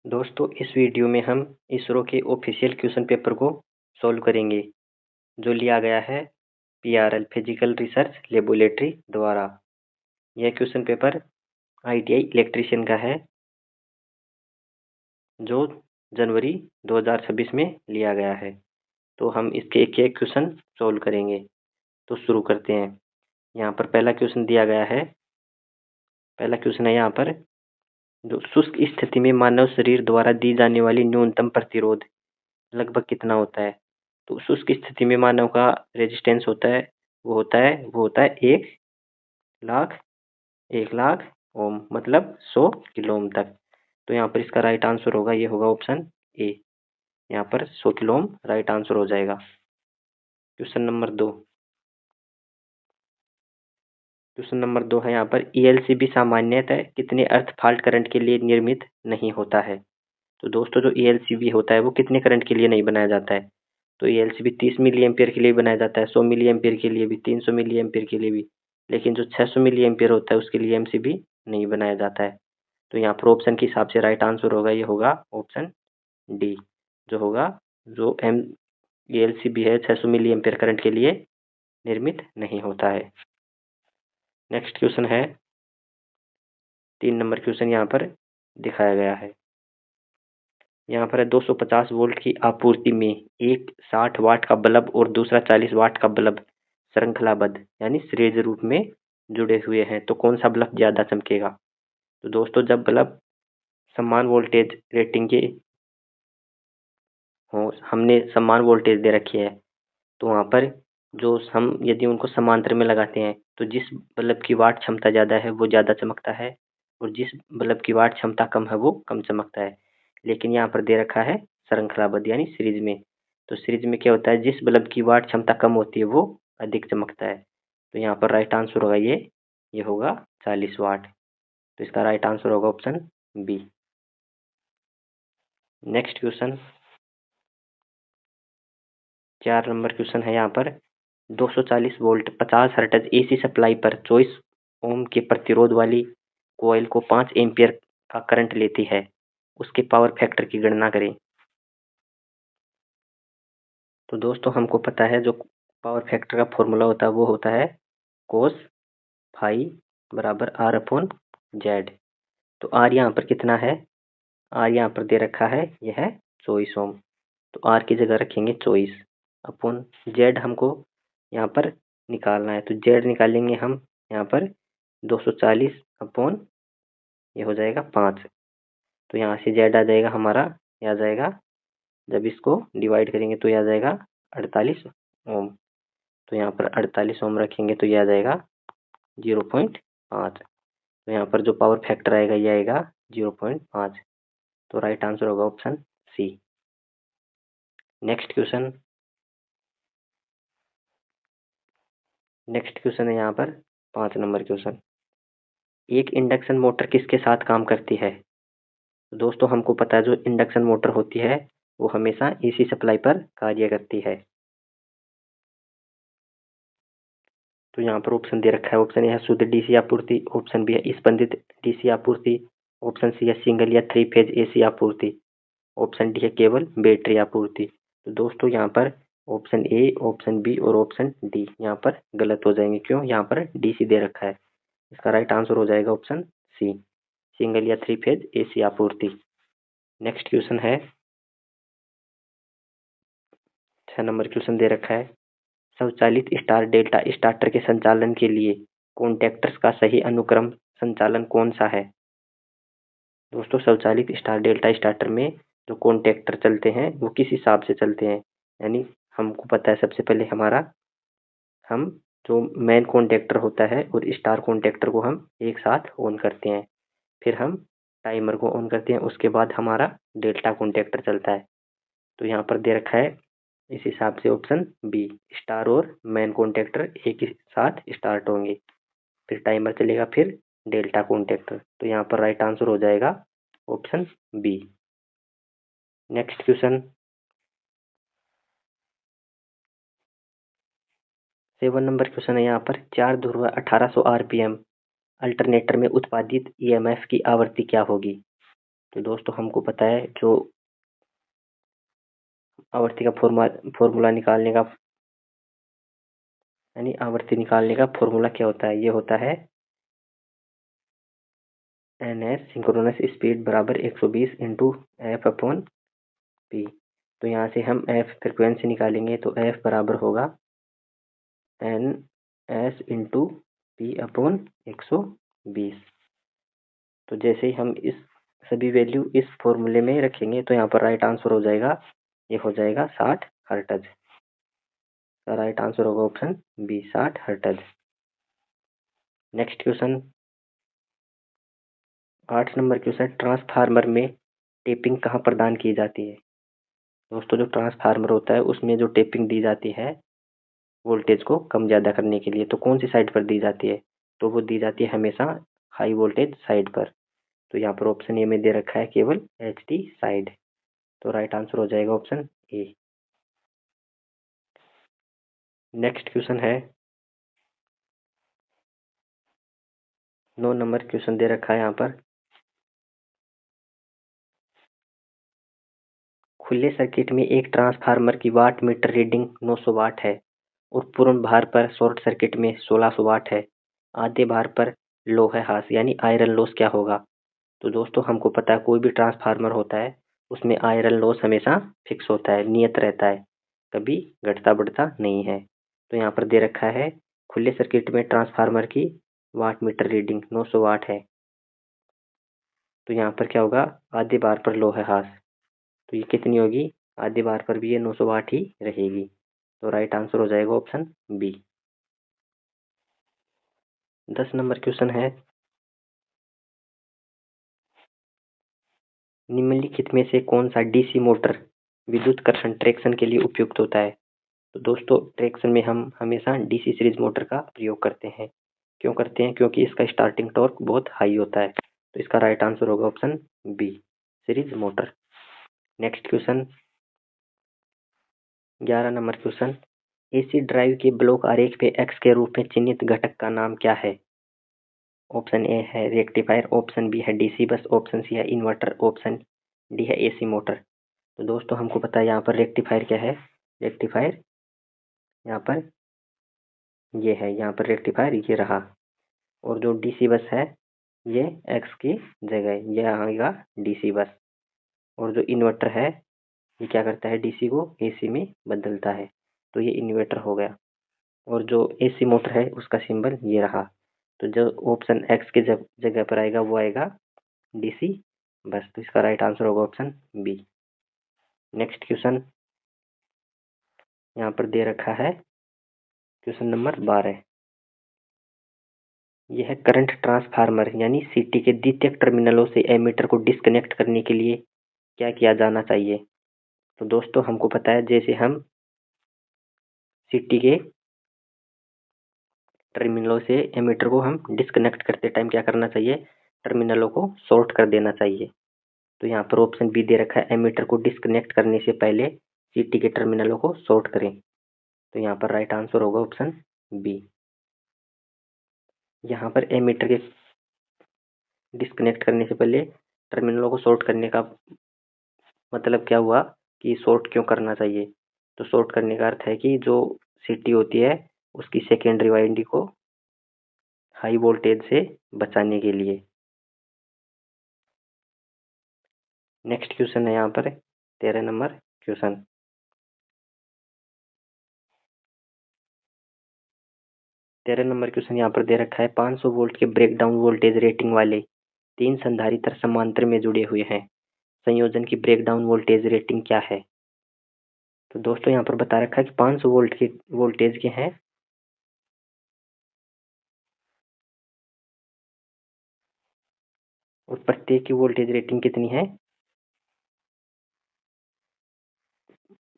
दोस्तों इस वीडियो में हम इसरो के ऑफिशियल क्वेश्चन पेपर को सॉल्व करेंगे जो लिया गया है PRL फिजिकल रिसर्च लेबोरेटरी द्वारा। यह क्वेश्चन पेपर ITI इलेक्ट्रीशियन का है जो जनवरी 2026 में लिया गया है। तो हम इसके एक एक क्वेश्चन सॉल्व करेंगे। तो शुरू करते हैं। यहाँ पर पहला क्वेश्चन दिया गया है। पहला क्वेश्चन है यहाँ पर, जो शुष्क स्थिति में मानव शरीर द्वारा दी जाने वाली न्यूनतम प्रतिरोध लगभग कितना होता है। तो शुष्क स्थिति में मानव का रेजिस्टेंस होता है 1 लाख ओम, मतलब 100 किलो ओम तक। तो यहाँ पर इसका राइट आंसर होगा, ये होगा ऑप्शन ए। यहाँ पर 100 किलो ओम राइट आंसर हो जाएगा। क्वेश्चन नंबर 2 है यहाँ पर, ELCB सामान्यतः कितने अर्थ फाल्ट करंट के लिए निर्मित नहीं होता है। तो दोस्तों जो ELCB होता है वो कितने करंट के लिए नहीं बनाया जाता है। तो ELCB 30 मिली एम्पियर के लिए बनाया जाता है, 100 मिली एम्पियर के लिए भी, 300 मिली एम्पियर के लिए भी, लेकिन जो 600 मिली एम्पियर होता है उसके लिए MCB नहीं बनाया जाता है। तो यहाँ पर ऑप्शन के हिसाब से राइट आंसर होगा, ये होगा ऑप्शन डी, जो होगा जो ELCB है 600 मिली एम्पियर करंट के लिए निर्मित नहीं होता है। नेक्स्ट क्वेश्चन है 3 नंबर क्वेश्चन यहाँ पर दिखाया गया है। यहाँ पर है 250 वोल्ट की आपूर्ति में एक 60 वाट का बल्ब और दूसरा 40 वाट का बल्ब श्रृंखलाबद्ध यानी सीरीज रूप में जुड़े हुए हैं, तो कौन सा बल्ब ज़्यादा चमकेगा। तो दोस्तों जब बल्ब समान वोल्टेज रेटिंग के हो, हमने समान वोल्टेज दे रखी है, तो वहाँ पर जो हम यदि उनको समांतर में लगाते हैं तो जिस बल्ब की वाट क्षमता ज़्यादा है वो ज़्यादा चमकता है और जिस बल्ब की वाट क्षमता कम है वो कम चमकता है। लेकिन यहाँ पर दे रखा है श्रृंखलाबद्ध यानी सीरीज में। तो सीरीज में क्या होता है, जिस बल्ब की वाट क्षमता कम होती है वो अधिक चमकता है। तो यहाँ पर राइट आंसर होगा ये होगा 40 वाट। तो इसका राइट आंसर होगा option B. Next question 4 number question है यहाँ पर, 240 वोल्ट 50 हर्ट्ज AC सप्लाई पर 24 ओम के प्रतिरोध वाली कोयल को 5 एम्पियर का करंट लेती है, उसके पावर फैक्टर की गणना करें। तो दोस्तों हमको पता है जो पावर फैक्टर का फॉर्मूला होता है वो होता है cos फाई बराबर R/Z। तो R यहाँ पर कितना है, R यहाँ पर दे रखा है, यह है 24 ओम। तो R की जगह रखेंगे 24 अपॉन Z हमको यहाँ पर निकालना है। तो Z निकालेंगे हम यहाँ पर 240 अपॉन ये हो जाएगा 5। तो यहाँ से Z आ जाएगा हमारा, ये आ जाएगा, जब इसको डिवाइड करेंगे तो ये आ जाएगा 48 ओम। तो यहाँ पर 48 ओम रखेंगे तो ये आ जाएगा 0.5। तो यहाँ पर जो पावर फैक्टर आएगा ये आएगा 0.5। तो राइट आंसर होगा ऑप्शन सी। नेक्स्ट क्वेश्चन है यहाँ पर 5 नंबर क्वेश्चन, एक इंडक्शन मोटर किसके साथ काम करती है। दोस्तों हमको पता है जो इंडक्शन मोटर होती है वो हमेशा AC सप्लाई पर कार्य करती है। तो यहाँ पर ऑप्शन दे रखा है, ऑप्शन ए है शुद्ध DC आपूर्ति, ऑप्शन बी है स्पंदित DC आपूर्ति, ऑप्शन सी है सिंगल या 3 फेज AC आपूर्ति, ऑप्शन डी है केवल बैटरी आपूर्ति। तो दोस्तों यहाँ पर ऑप्शन ए, ऑप्शन बी और ऑप्शन डी यहाँ पर गलत हो जाएंगे। क्यों, यहाँ पर DC दे रखा है। इसका राइट आंसर हो जाएगा ऑप्शन सी, सिंगल या 3 फेज AC आपूर्ति। नेक्स्ट क्वेश्चन है 6 नंबर क्वेश्चन दे रखा है, स्वचालित स्टार डेल्टा स्टार्टर के संचालन के लिए कॉन्टैक्टर्स का सही अनुक्रम संचालन कौन सा है। दोस्तों स्वचालित स्टार डेल्टा स्टार्टर में जो कॉन्टैक्टर चलते हैं वो किस हिसाब से चलते हैं, यानी हमको पता है सबसे पहले हम जो मेन कॉन्टैक्टर होता है और स्टार कॉन्टैक्टर को हम एक साथ ऑन करते हैं, फिर हम टाइमर को ऑन करते हैं, उसके बाद हमारा डेल्टा कॉन्टैक्टर चलता है। तो यहाँ पर दे रखा है इस हिसाब से ऑप्शन बी, स्टार और मेन कॉन्टैक्टर एक ही साथ स्टार्ट होंगे, फिर टाइमर चलेगा, फिर डेल्टा कॉन्टैक्टर। तो यहाँ पर राइट आंसर हो जाएगा option B. Next question 7 number question है यहाँ पर, 4 ध्रुव 1800 RPM अल्टरनेटर में उत्पादित EMF की आवृत्ति क्या होगी। तो दोस्तों हमको पता है जो आवर्ती का फॉर्मूला निकालने का यानी आवर्ती निकालने का फॉर्मूला क्या होता है, ये होता है NS सिंक्रोनस स्पीड बराबर 120 इंटू एफ अपॉन पी। तो यहाँ से हम एफ फ्रिक्वेंसी निकालेंगे तो एफ बराबर होगा NS इंटू पी अपॉन 120। तो जैसे ही हम इस सभी वैल्यू इस फॉर्मूले में रखेंगे तो यहाँ पर राइट आंसर हो जाएगा, ये हो जाएगा 60 हर्ट्ज। तो राइट आंसर होगा option B 60 hertz. Next question 8 number question, transformer में टेपिंग कहाँ प्रदान की जाती है। दोस्तों जो ट्रांसफार्मर होता है उसमें जो टेपिंग दी जाती है वोल्टेज को कम ज़्यादा करने के लिए, तो कौन सी साइड पर दी जाती है, तो वो दी जाती है हमेशा हाई वोल्टेज साइड पर। तो यहाँ पर ऑप्शन ए में दे रखा है केवल HT साइड। तो राइट आंसर हो जाएगा ऑप्शन ए। नेक्स्ट क्वेश्चन है 9 नंबर क्वेश्चन दे रखा है यहाँ पर, खुले सर्किट में एक ट्रांसफार्मर की वाट मीटर रीडिंग 900 वाट है और पूर्ण भार पर शॉर्ट सर्किट में 1600 वाट है। आधे भार पर लोह हास यानी आयरन लॉस क्या होगा। तो दोस्तों हमको पता है कोई भी ट्रांसफार्मर होता है उसमें आयरन लॉस हमेशा फिक्स होता है, नियत रहता है, कभी घटता बढ़ता नहीं है। तो यहाँ पर दे रखा है खुले सर्किट में ट्रांसफार्मर की वाट मीटर रीडिंग 900 वाट है। तो यहाँ पर क्या होगा, आधे बार पर लोह हास, तो ये कितनी होगी, आधे बार पर भी ये 900 वाट ही रहेगी। तो राइट आंसर हो जाएगा ऑप्शन बी। 10 नंबर क्वेश्चन है, निम्नलिखित में से कौन सा डीसी मोटर विद्युत कर्षण ट्रैक्शन के लिए उपयुक्त होता है। तो दोस्तों ट्रैक्शन में हम हमेशा डीसी सीरीज मोटर का प्रयोग करते हैं। क्यों करते हैं, क्योंकि इसका स्टार्टिंग टॉर्क बहुत हाई होता है। तो इसका राइट आंसर होगा option B series motor. Next question 11 number question, AC drive के ब्लॉक आरेख पे एक्स के रूप में चिन्हित घटक का नाम क्या है। ऑप्शन ए है रेक्टिफायर, ऑप्शन बी है डीसी बस, ऑप्शन सी है इन्वर्टर, ऑप्शन डी है एसी मोटर। तो दोस्तों हमको पता है यहाँ पर रेक्टिफायर क्या है, रेक्टिफायर यहाँ पर ये है, यहाँ पर रेक्टिफायर ये रहा, और जो डीसी बस है ये एक्स की जगह ये आएगा डीसी बस, और जो इन्वर्टर है ये क्या करता है, डीसी को एसी में बदलता है, तो ये इन्वर्टर हो गया। और जो एसी मोटर है उसका सिंबल ये रहा। तो जो ऑप्शन एक्स के जगह पर आएगा वो आएगा डीसी बस। तो इसका राइट आंसर होगा ऑप्शन बी। नेक्स्ट क्वेश्चन यहाँ पर दे रखा है क्वेश्चन नंबर 12, यह करंट ट्रांसफार्मर यानी सीटी के द्वितीयक टर्मिनलों से एमीटर को डिस्कनेक्ट करने के लिए क्या किया जाना चाहिए। तो दोस्तों हमको पता है जैसे हम सीटी के टर्मिनलों से एमीटर को हम डिस्कनेक्ट करते टाइम क्या करना चाहिए, टर्मिनलों को शॉर्ट कर देना चाहिए। तो यहाँ पर ऑप्शन बी दे रखा है, एमीटर को डिस्कनेक्ट करने से पहले सीटी के टर्मिनलों को शॉर्ट करें। तो यहाँ पर राइट आंसर होगा ऑप्शन बी। यहाँ पर एमीटर के डिस्कनेक्ट करने से पहले टर्मिनलों को शॉर्ट करने का मतलब क्या हुआ कि शॉर्ट क्यों करना चाहिए। तो शॉर्ट करने का अर्थ है कि जो सीटी होती है उसकी सेकेंडरी वाइंडिंग को हाई वोल्टेज से बचाने के लिए। नेक्स्ट क्वेश्चन है यहाँ पर 13 नंबर क्वेश्चन, 13 नंबर क्वेश्चन यहाँ पर दे रखा है 500 वोल्ट के ब्रेकडाउन वोल्टेज रेटिंग वाले 3 संधारित्र समांतर में जुड़े हुए हैं, संयोजन की ब्रेकडाउन वोल्टेज रेटिंग क्या है। तो दोस्तों यहाँ पर बता रखा है कि 500 वोल्ट के वोल्टेज के हैं, और प्रत्येक की वोल्टेज रेटिंग कितनी है,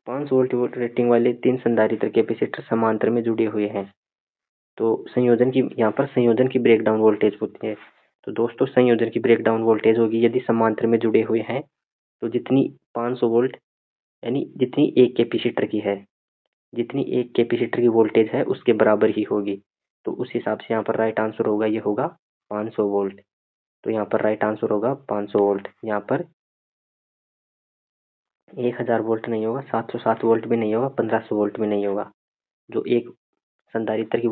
500 वोल्ट रेटिंग वाले 3 संधारित्र कैपेसिटर समांतर में जुड़े हुए हैं। तो संयोजन की यहाँ पर संयोजन की ब्रेकडाउन वोल्टेज होती है। तो दोस्तों संयोजन की ब्रेकडाउन वोल्टेज होगी यदि समांतर में जुड़े हुए हैं तो जितनी 500 वोल्ट यानी जितनी एक कैपेसिटर की है, जितनी एक कैपेसिटर की वोल्टेज है उसके बराबर ही होगी। तो उस हिसाब से यहाँ पर राइट आंसर होगा ये होगा 500 वोल्ट। तो यहाँ पर राइट आंसर होगा 500 वोल्ट। यहाँ पर 1000 वोल्ट नहीं होगा, 707 वोल्ट भी नहीं होगा, 1500 वोल्ट भी नहीं होगा। जो एक संधारित्र की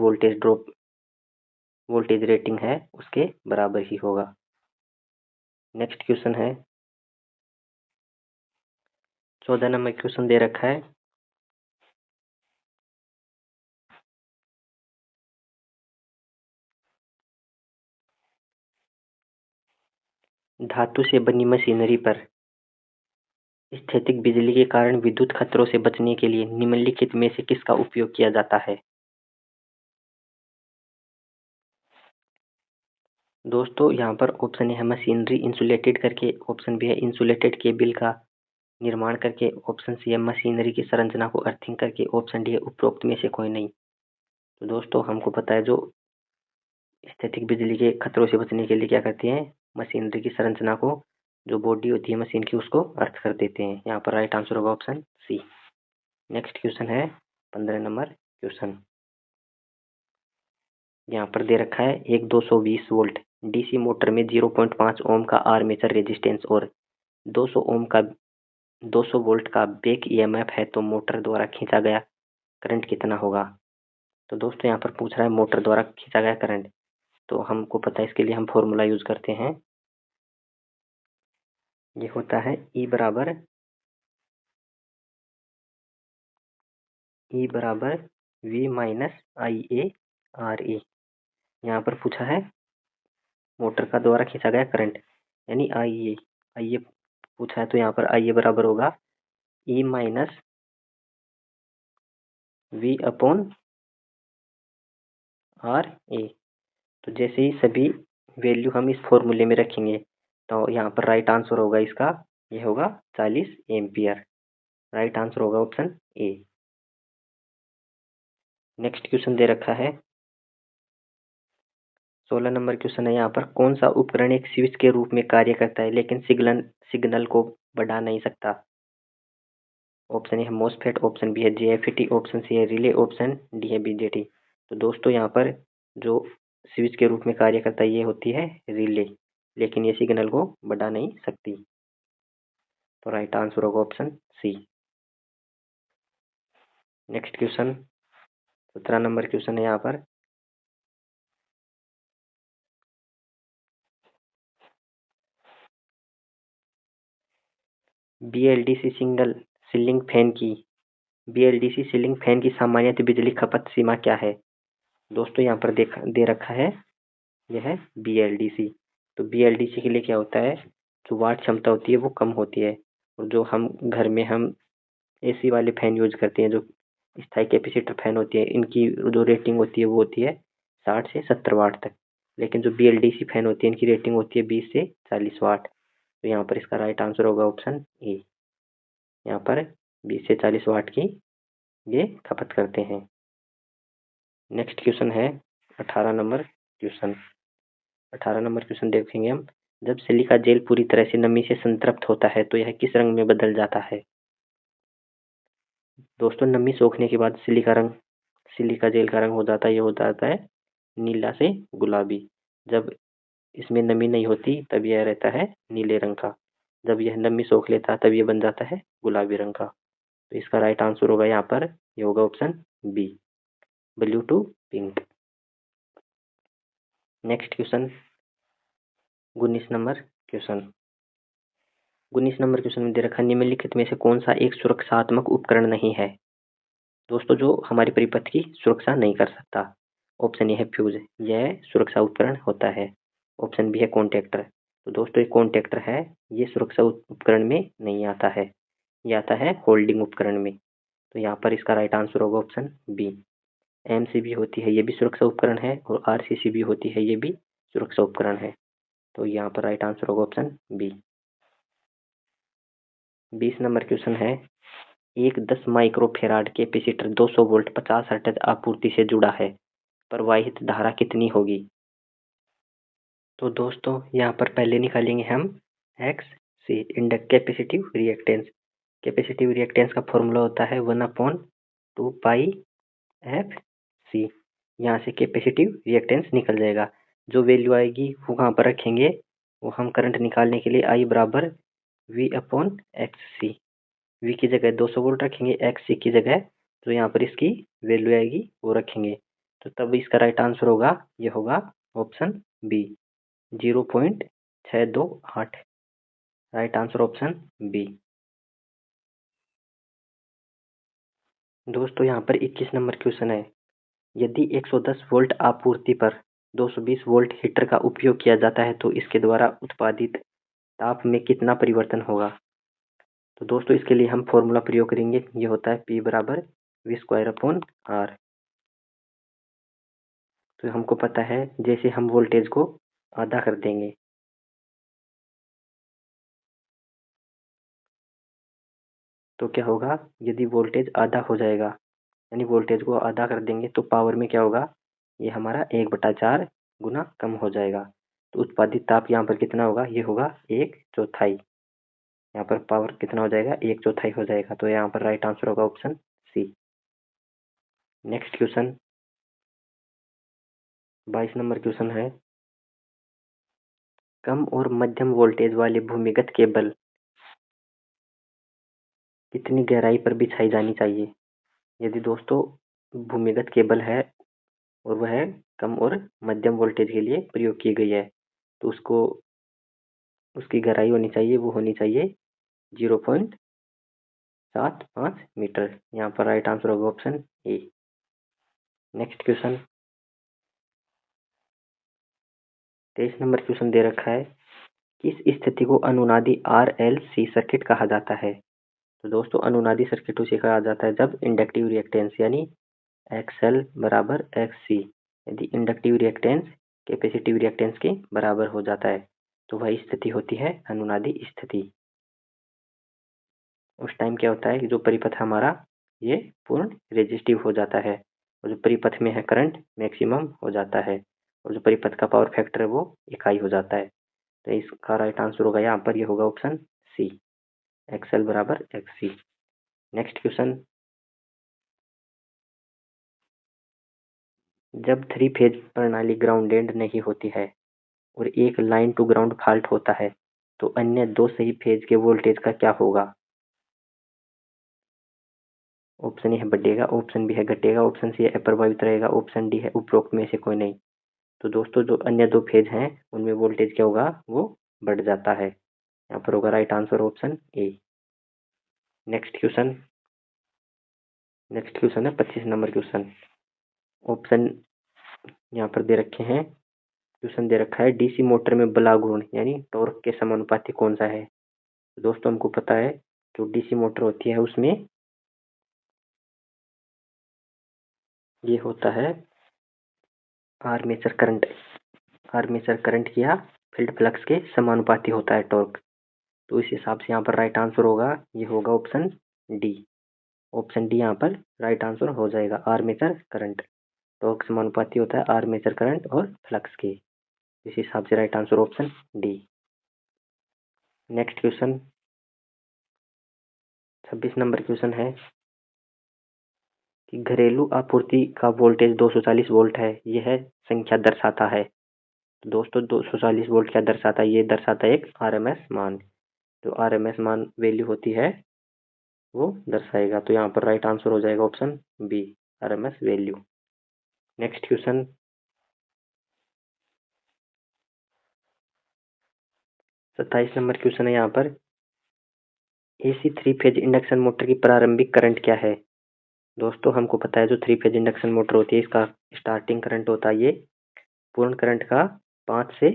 वोल्टेज रेटिंग है उसके बराबर ही होगा। नेक्स्ट क्वेश्चन है 14 नंबर क्वेश्चन दे रखा है, धातु से बनी मशीनरी पर स्थैतिक बिजली के कारण विद्युत खतरों से बचने के लिए निम्नलिखित में से किसका उपयोग किया जाता है। दोस्तों यहाँ पर ऑप्शन ए है मशीनरी इंसुलेटेड करके, ऑप्शन बी है इंसुलेटेड केबल का निर्माण करके, ऑप्शन सी है मशीनरी की संरचना को अर्थिंग करके, ऑप्शन डी है उपरोक्त में से कोई नहीं। तो दोस्तों हमको पता है जो स्थैतिक बिजली के खतरों से बचने के लिए क्या करते हैं, मशीनरी की संरचना को, जो बॉडी होती है मशीन की, उसको अर्थ कर देते हैं। यहाँ पर राइट आंसर होगा ऑप्शन सी। नेक्स्ट क्वेश्चन है 15 नंबर क्वेश्चन। यहाँ पर दे रखा है एक 220 वोल्ट डीसी मोटर में 0.5 ओम का आर्मेचर रेजिस्टेंस और 200 वोल्ट का बैक ईएमएफ है, तो मोटर द्वारा खींचा गया करंट कितना होगा। तो दोस्तों यहाँ पर पूछ रहा है मोटर द्वारा खींचा गया करंट, तो हमको पता है इसके लिए हम फॉर्मूला यूज करते हैं। ये होता है E बराबर V माइनस IA/RA। यहाँ पर पूछा है मोटर का द्वारा खींचा गया करंट यानी IA पूछा है, तो यहाँ पर IA बराबर होगा E minus V upon RA। तो जैसे ही सभी वैल्यू हम इस फॉर्मूले में रखेंगे तो यहाँ पर राइट आंसर होगा इसका, ये होगा 40 एम्पियर। राइट आंसर होगा ऑप्शन ए। नेक्स्ट क्वेश्चन दे रखा है 16 नंबर क्वेश्चन है। यहाँ पर कौन सा उपकरण एक स्विच के रूप में कार्य करता है लेकिन सिग्नल को बढ़ा नहीं सकता। ऑप्शन ए है मॉसफेट, ऑप्शन बी है JFET, ऑप्शन सी है रिले, ऑप्शन डी है BJT। तो दोस्तों यहाँ पर जो स्विच के रूप में कार्य करता है ये होती है रिले, लेकिन ये सिग्नल को बढ़ा नहीं सकती। तो राइट आंसर होगा option C. Next question 17 number question है। यहाँ पर BLDC सीलिंग फैन की सामान्य बिजली खपत सीमा क्या है। दोस्तों यहाँ पर दे रखा है यह है BLDC। तो BLDC के लिए क्या होता है, जो वाट क्षमता होती है वो कम होती है, और जो हम घर में हम AC वाले फैन यूज करते हैं, जो स्थायी कैपेसिटर फैन होती है, इनकी जो रेटिंग होती है वो होती है 60 से 70 वाट तक, लेकिन जो BLDC फैन होती है इनकी रेटिंग होती है 20 से 40 वाट। तो यहाँ पर इसका राइट आंसर होगा ऑप्शन ए। यहाँ पर 20 से 40 वाट की ये खपत करते हैं। नेक्स्ट क्वेश्चन है 18 नंबर क्वेश्चन। 18 नंबर क्वेश्चन देखेंगे हम, जब सिलिका जेल पूरी तरह से नमी से संतृप्त होता है तो यह किस रंग में बदल जाता है। दोस्तों नमी सोखने के बाद सिलिका जेल का रंग हो जाता है, ये हो जाता है नीला से गुलाबी। जब इसमें नमी नहीं होती तब यह रहता है नीले रंग का, जब यह नमी सोख लेता है तब यह बन जाता है गुलाबी रंग का। तो इसका राइट आंसर होगा यहाँ पर, ये होगा option B, blue to pink. Next question 19 number question. 19 number question में दे रखा निम्नलिखित में से कौन सा एक सुरक्षात्मक उपकरण नहीं है। दोस्तों जो हमारी परिपथ की सुरक्षा नहीं कर सकता। ऑप्शन ए है फ्यूज, यह सुरक्षा उपकरण होता है। ऑप्शन बी है कॉन्टेक्टर, तो दोस्तों ये कॉन्टेक्टर है, ये सुरक्षा उपकरण में नहीं आता है, ये आता है होल्डिंग उपकरण में। तो यहाँ पर इसका राइट आंसर होगा ऑप्शन बी। MCB होती है ये भी सुरक्षा उपकरण है, और RCCB होती है ये भी सुरक्षा उपकरण है। तो यहाँ पर राइट आंसर होगा ऑप्शन बी। 20 नंबर क्वेश्चन है, एक 10 माइक्रोफेराड कैपेसिटर 200 वोल्ट 50 हर्ट्ज आपूर्ति से जुड़ा है, प्रवाहित धारा कितनी होगी। तो दोस्तों यहाँ पर पहले निकालेंगे हम XC capacitive reactance. Capacitive reactance का फॉर्मूला होता है 1/2 पाई FC। यहाँ से कैपेसिटिव रिएक्टेंस निकल जाएगा, जो वैल्यू आएगी वो कहाँ पर रखेंगे, वो हम करंट निकालने के लिए I बराबर V/XC, V की जगह 200 वोल्ट रखेंगे, XC की जगह जो यहाँ पर इसकी वैल्यू आएगी वो रखेंगे, तो तब इसका राइट आंसर होगा, ये होगा option B 0.628। Right answer option B. दोस्तों यहाँ पर 21 नंबर क्वेश्चन है, यदि 110 वोल्ट आपूर्ति पर 220 वोल्ट हीटर का उपयोग किया जाता है तो इसके द्वारा उत्पादित ताप में कितना परिवर्तन होगा। तो दोस्तों इसके लिए हम फॉर्मूला प्रयोग करेंगे, ये होता है P बराबर V²/R। तो हमको पता है जैसे हम वोल्टेज को आधा कर देंगे तो क्या होगा, यदि वोल्टेज आधा हो जाएगा यानी वोल्टेज को आधा कर देंगे तो पावर में क्या होगा, ये हमारा 1/4 गुना कम हो जाएगा। तो उत्पादित ताप यहाँ पर कितना होगा, ये होगा 1/4। यहाँ पर पावर कितना हो जाएगा, 1/4 हो जाएगा। तो यहाँ पर राइट आंसर होगा option C. Next question 22 number question है, कम और मध्यम वोल्टेज वाले भूमिगत केबल कितनी गहराई पर बिछाई जानी चाहिए। यदि दोस्तों भूमिगत केबल है और वह कम और मध्यम वोल्टेज के लिए प्रयोग की गई है तो उसको उसकी गहराई होनी चाहिए, वो होनी चाहिए 0.75 मीटर। यहाँ पर राइट आंसर होगा option A. Next question 23 number question दे रखा है, किस स्थिति को अनुनादी RLC सर्किट कहा जाता है। तो दोस्तों अनुनादी सर्किट उसे कहा जाता है जब इंडक्टिव रिएक्टेंस यानी XL बराबर XC, यदि इंडक्टिव रिएक्टेंस कैपेसिटिव रिएक्टेंस के बराबर हो जाता है तो वही स्थिति होती है अनुनादी स्थिति। उस टाइम क्या होता है कि जो परिपथ हमारा ये पूर्ण रेजिस्टिव हो जाता है और जो परिपथ में है करंट मैक्सिमम हो जाता है और जो परिपथ का पावर फैक्टर है वो इकाई हो जाता है। तो इसका राइट आंसर होगा यहाँ पर, ये होगा ऑप्शन सी XL बराबर XC। नेक्स्ट क्वेश्चन, जब 3 फेज प्रणाली ग्राउंडेड नहीं होती है और एक लाइन टू ग्राउंड फॉल्ट होता है तो अन्य 2 सही फेज के वोल्टेज का क्या होगा। ऑप्शन ए है बढ़ेगा, ऑप्शन बी है घटेगा, ऑप्शन सी है अप्रभावित रहेगा, ऑप्शन डी है उपरोक्त में से कोई नहीं। तो दोस्तों जो अन्य 2 फेज हैं उनमें वोल्टेज क्या होगा, वो बढ़ जाता है। यहाँ पर होगा right answer option A. Next question है 25 नंबर क्वेश्चन। ऑप्शन यहाँ पर दे रखे हैं, क्वेश्चन दे रखा है डीसी मोटर में बल गुण यानी टॉर्क के समानुपाती कौन सा है। दोस्तों हमको पता है जो डीसी मोटर होती है उसमें ये होता है आर्मेचर करंट या फील्ड फ्लक्स के समानुपाती होता है टॉर्क। तो इस हिसाब से यहाँ पर राइट आंसर होगा, ये होगा ऑप्शन डी। ऑप्शन डी यहाँ पर राइट आंसर हो जाएगा, आर्मेचर करंट टॉर्क समानुपाती होता है आर्मेचर करंट और फ्लक्स के। इस हिसाब से right answer option D. Next question 26 number question है कि घरेलू आपूर्ति का वोल्टेज 240 वोल्ट है, यह संख्या दर्शाता है। तो दोस्तों 240 वोल्ट क्या दर्शाता है, ये दर्शाता है एक आरएमएस मान। जो आरएमएस मान वैल्यू होती है वो दर्शाएगा। तो यहाँ पर राइट आंसर हो जाएगा option B, RMS value. Next question 27 number question है यहाँ पर, एसी 3 फेज इंडक्शन मोटर की प्रारंभिक करंट क्या है। दोस्तों हमको पता है जो 3 फेज इंडक्शन मोटर होती है इसका स्टार्टिंग करंट होता है ये पूर्ण करंट का 5 से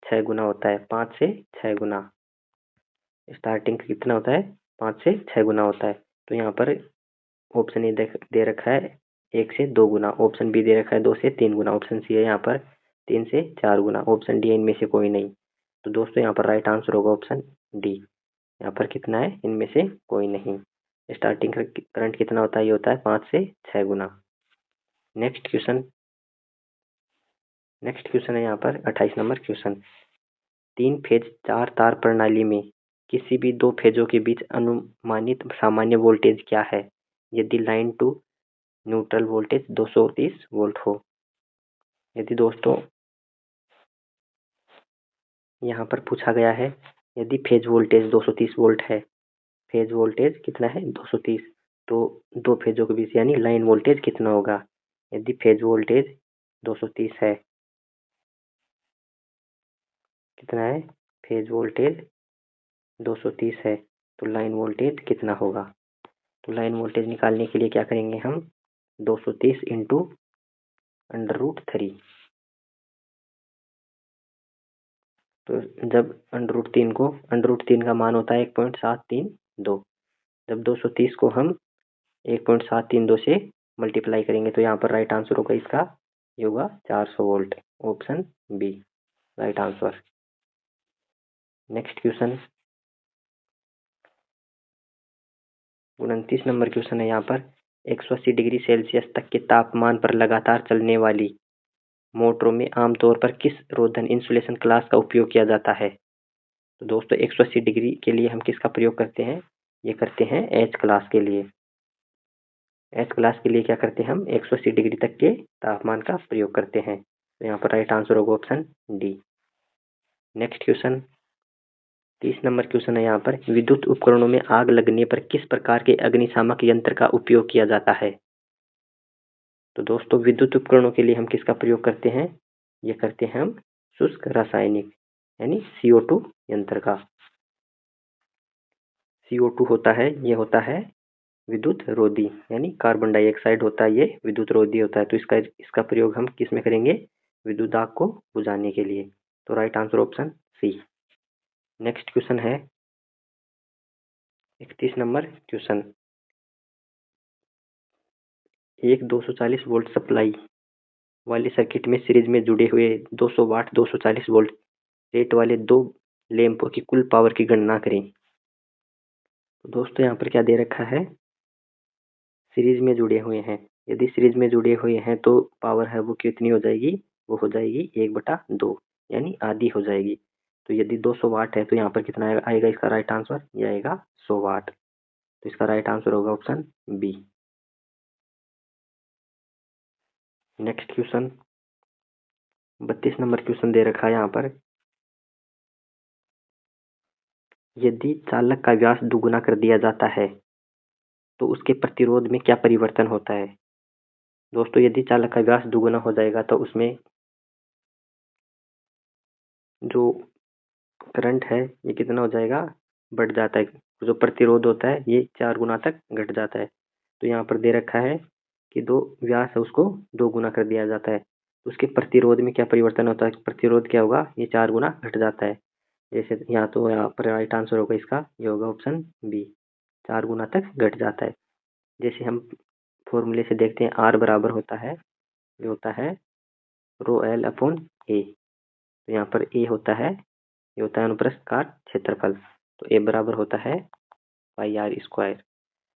6 गुना होता है। 5 से 6 गुना स्टार्टिंग कितना होता है, 5 से 6 गुना होता है। तो यहाँ पर ऑप्शन ए दे रखा है 1 से 2 गुना, ऑप्शन बी दे रखा है 2 से 3 गुना, ऑप्शन सी है यहाँ पर 3 से 4 गुना, ऑप्शन डी है इनमें से कोई नहीं। तो दोस्तों यहाँ पर राइट आंसर होगा ऑप्शन डी। यहाँ पर कितना है, इनमें से कोई नहीं। स्टार्टिंग करंट कितना होता है, ये होता है 5 से 6 गुना। नेक्स्ट क्वेश्चन है यहाँ पर 28 नंबर क्वेश्चन, 3 फेज 4 तार प्रणाली में किसी भी 2 फेजों के बीच अनुमानित सामान्य वोल्टेज क्या है यदि line to neutral voltage 230 volt हो। यदि दोस्तों यहाँ पर पूछा गया है यदि फेज वोल्टेज 230 वोल्ट है, फेज वोल्टेज कितना है 230, तो दो फेजों के बीच यानी लाइन वोल्टेज कितना होगा। यदि फेज वोल्टेज 230 है, कितना है फेज वोल्टेज 230 है, तो लाइन वोल्टेज कितना होगा। तो लाइन वोल्टेज निकालने के लिए क्या करेंगे हम, 230 इंटू √3। तो जब √3 का मान होता है 1.732, जब 230 को हम 1.732 से मल्टीप्लाई करेंगे तो यहाँ पर राइट आंसर होगा इसका, ये होगा 400 volt. Option B right answer. Next question 29 number question है यहाँ पर, 180 डिग्री सेल्सियस तक के तापमान पर लगातार चलने वाली मोटरों में आमतौर पर किस रोधन इंसुलेशन क्लास का उपयोग किया जाता है। तो दोस्तों 180 डिग्री के लिए हम किसका प्रयोग करते हैं, ये करते हैं एच क्लास के लिए। एच क्लास के लिए क्या करते हैं हम, 180 डिग्री तक के तापमान का प्रयोग करते हैं। तो यहाँ पर राइट आंसर होगा option D. Next question 30 number question है यहाँ पर, विद्युत उपकरणों में आग लगने पर किस प्रकार के अग्निशामक यंत्र का उपयोग किया जाता है। तो दोस्तों विद्युत उपकरणों के लिए हम किसका प्रयोग करते हैं, ये करते हैं हम शुष्क रासायनिक यानी CO2 यंत्र का। CO2 होता है, ये होता है विद्युत रोधी यानी कार्बन डाइऑक्साइड होता है, ये विद्युत रोधी होता है। तो इसका प्रयोग हम किस में करेंगे, विद्युत आग को बुझाने के लिए। तो right answer option C. Next question है 31 नंबर क्वेश्चन, एक 240 वोल्ट सप्लाई वाले सर्किट में सीरीज में जुड़े हुए 200 वाट 240 वोल्ट रेट वाले दो लैंपों की कुल पावर की गणना करें। तो दोस्तों यहाँ पर क्या दे रखा है, सीरीज में जुड़े हुए हैं, यदि सीरीज में जुड़े हुए हैं तो पावर है वो कितनी हो जाएगी, वो हो जाएगी 1/2 यानी आधी हो जाएगी। तो यदि 200 वाट है तो यहाँ पर कितना आएगा इसका राइट आंसर, ये आएगा 100 वाट। तो इसका राइट आंसर होगा option B. Next question 32 number question दे रखा है यहाँ पर, यदि चालक का व्यास दुगुना कर दिया जाता है तो उसके प्रतिरोध में क्या परिवर्तन होता है। दोस्तों यदि चालक का व्यास दुगुना हो जाएगा तो उसमें जो करंट है ये कितना हो जाएगा, बढ़ जाता है। जो प्रतिरोध होता है ये 4 गुना तक घट जाता है। तो यहाँ पर दे रखा है कि जो व्यास है उसको 2 गुना कर दिया जाता है, तो उसके प्रतिरोध में क्या परिवर्तन होता है, प्रतिरोध क्या होगा, ये 4 गुना घट जाता है। जैसे यहाँ तो यहाँ पर राइट आंसर होगा इसका, ये होगा ऑप्शन बी, 4 गुना तक घट जाता है। जैसे हम फॉर्मूले से देखते हैं, R बराबर होता है, ये होता है ρl/A। तो यहाँ पर A होता है, ये होता है अनुप्रस्थ काट क्षेत्रफल, तो A बराबर होता है πr²।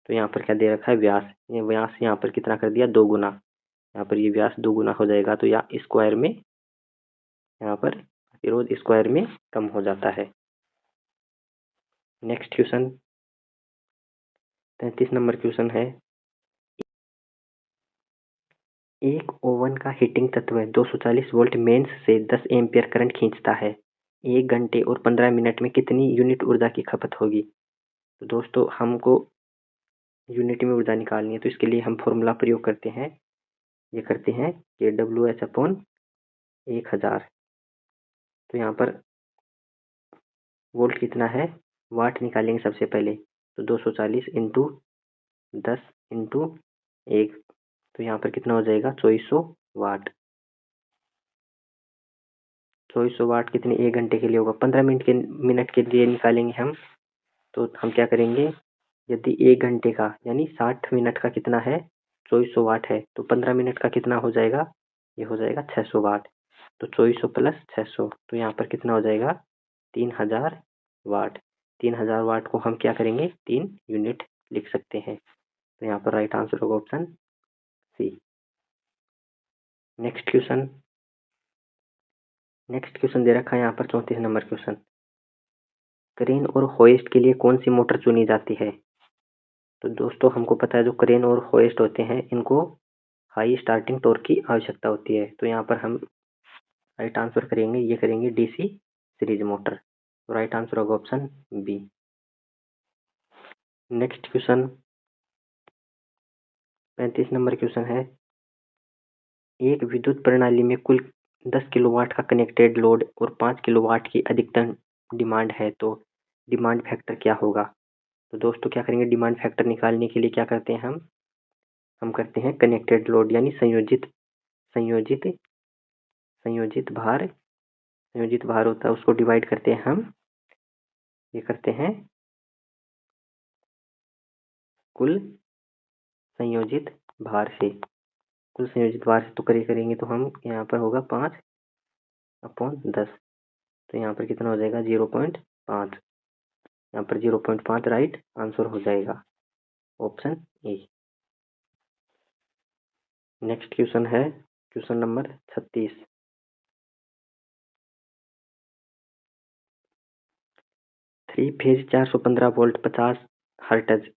तो यहाँ पर क्या दे रखा है, व्यास, ये व्यास यहाँ पर कितना कर दिया, 2 गुना। यहाँ पर ये व्यास 2 गुना हो जाएगा तो यहाँ स्क्वायर में, यहाँ पर प्रतिरोध स्क्वायर में कम हो जाता है। नेक्स्ट क्वेश्चन 33 नंबर क्वेश्चन है, एक ओवन का हीटिंग तत्व 240 वोल्ट मेंस से 10 एम्पियर करंट खींचता है, 1 घंटे और 15 मिनट में कितनी यूनिट ऊर्जा की खपत होगी। तो दोस्तों हमको यूनिट में ऊर्जा निकालनी है, तो इसके लिए हम फॉर्मूला प्रयोग करते हैं, ये करते हैं kWh/1000। तो यहाँ पर वोल्ट कितना है, वाट निकालेंगे सबसे पहले, तो 240 इंटू 10 इंटू 1, तो यहाँ पर कितना हो जाएगा 2400 वाट। 2400 वाट कितने, 1 घंटे के लिए होगा, 15 मिनट के लिए निकालेंगे हम। तो हम क्या करेंगे, यदि 1 घंटे का यानी 60 मिनट का कितना है 2400 वाट है, तो 15 मिनट का कितना हो जाएगा, ये हो जाएगा 600 वाट। तो 2400 प्लस 600, तो यहाँ पर कितना हो जाएगा 3000 वाट। 3000 वाट को हम क्या करेंगे, 3 यूनिट लिख सकते हैं। तो यहाँ पर राइट आंसर होगा ऑप्शन सी। नेक्स्ट क्वेश्चन दे रखा है यहाँ पर 34 नंबर क्वेश्चन, क्रेन और होइस्ट के लिए कौन सी मोटर चुनी जाती है। तो दोस्तों हमको पता है जो क्रेन और होइस्ट होते हैं इनको हाई स्टार्टिंग टॉर्क की आवश्यकता होती है। तो यहाँ पर हम राइट आंसर करेंगे, ये करेंगे DC सीरीज मोटर। तो राइट आंसर होगा option B. Next question 35 number question है, एक विद्युत प्रणाली में कुल 10 किलोवाट का कनेक्टेड लोड और 5 किलोवाट की अधिकतम डिमांड है, तो डिमांड फैक्टर क्या होगा। तो दोस्तों क्या करेंगे, डिमांड फैक्टर निकालने के लिए क्या करते हैं हम करते हैं कनेक्टेड लोड यानी संयोजित संयोजित संयोजित भार होता है, उसको डिवाइड करते हैं हम, ये करते हैं कुल संयोजित भार से। कुल संयोजित भार से तो करेंगे तो हम यहाँ पर होगा 5/10। तो यहाँ पर कितना हो जाएगा 0.5। यहाँ पर 0.5 राइट आंसर हो जाएगा, ऑप्शन ए। नेक्स्ट क्वेश्चन है question number 36। 3 phase 415 volt 50 hertz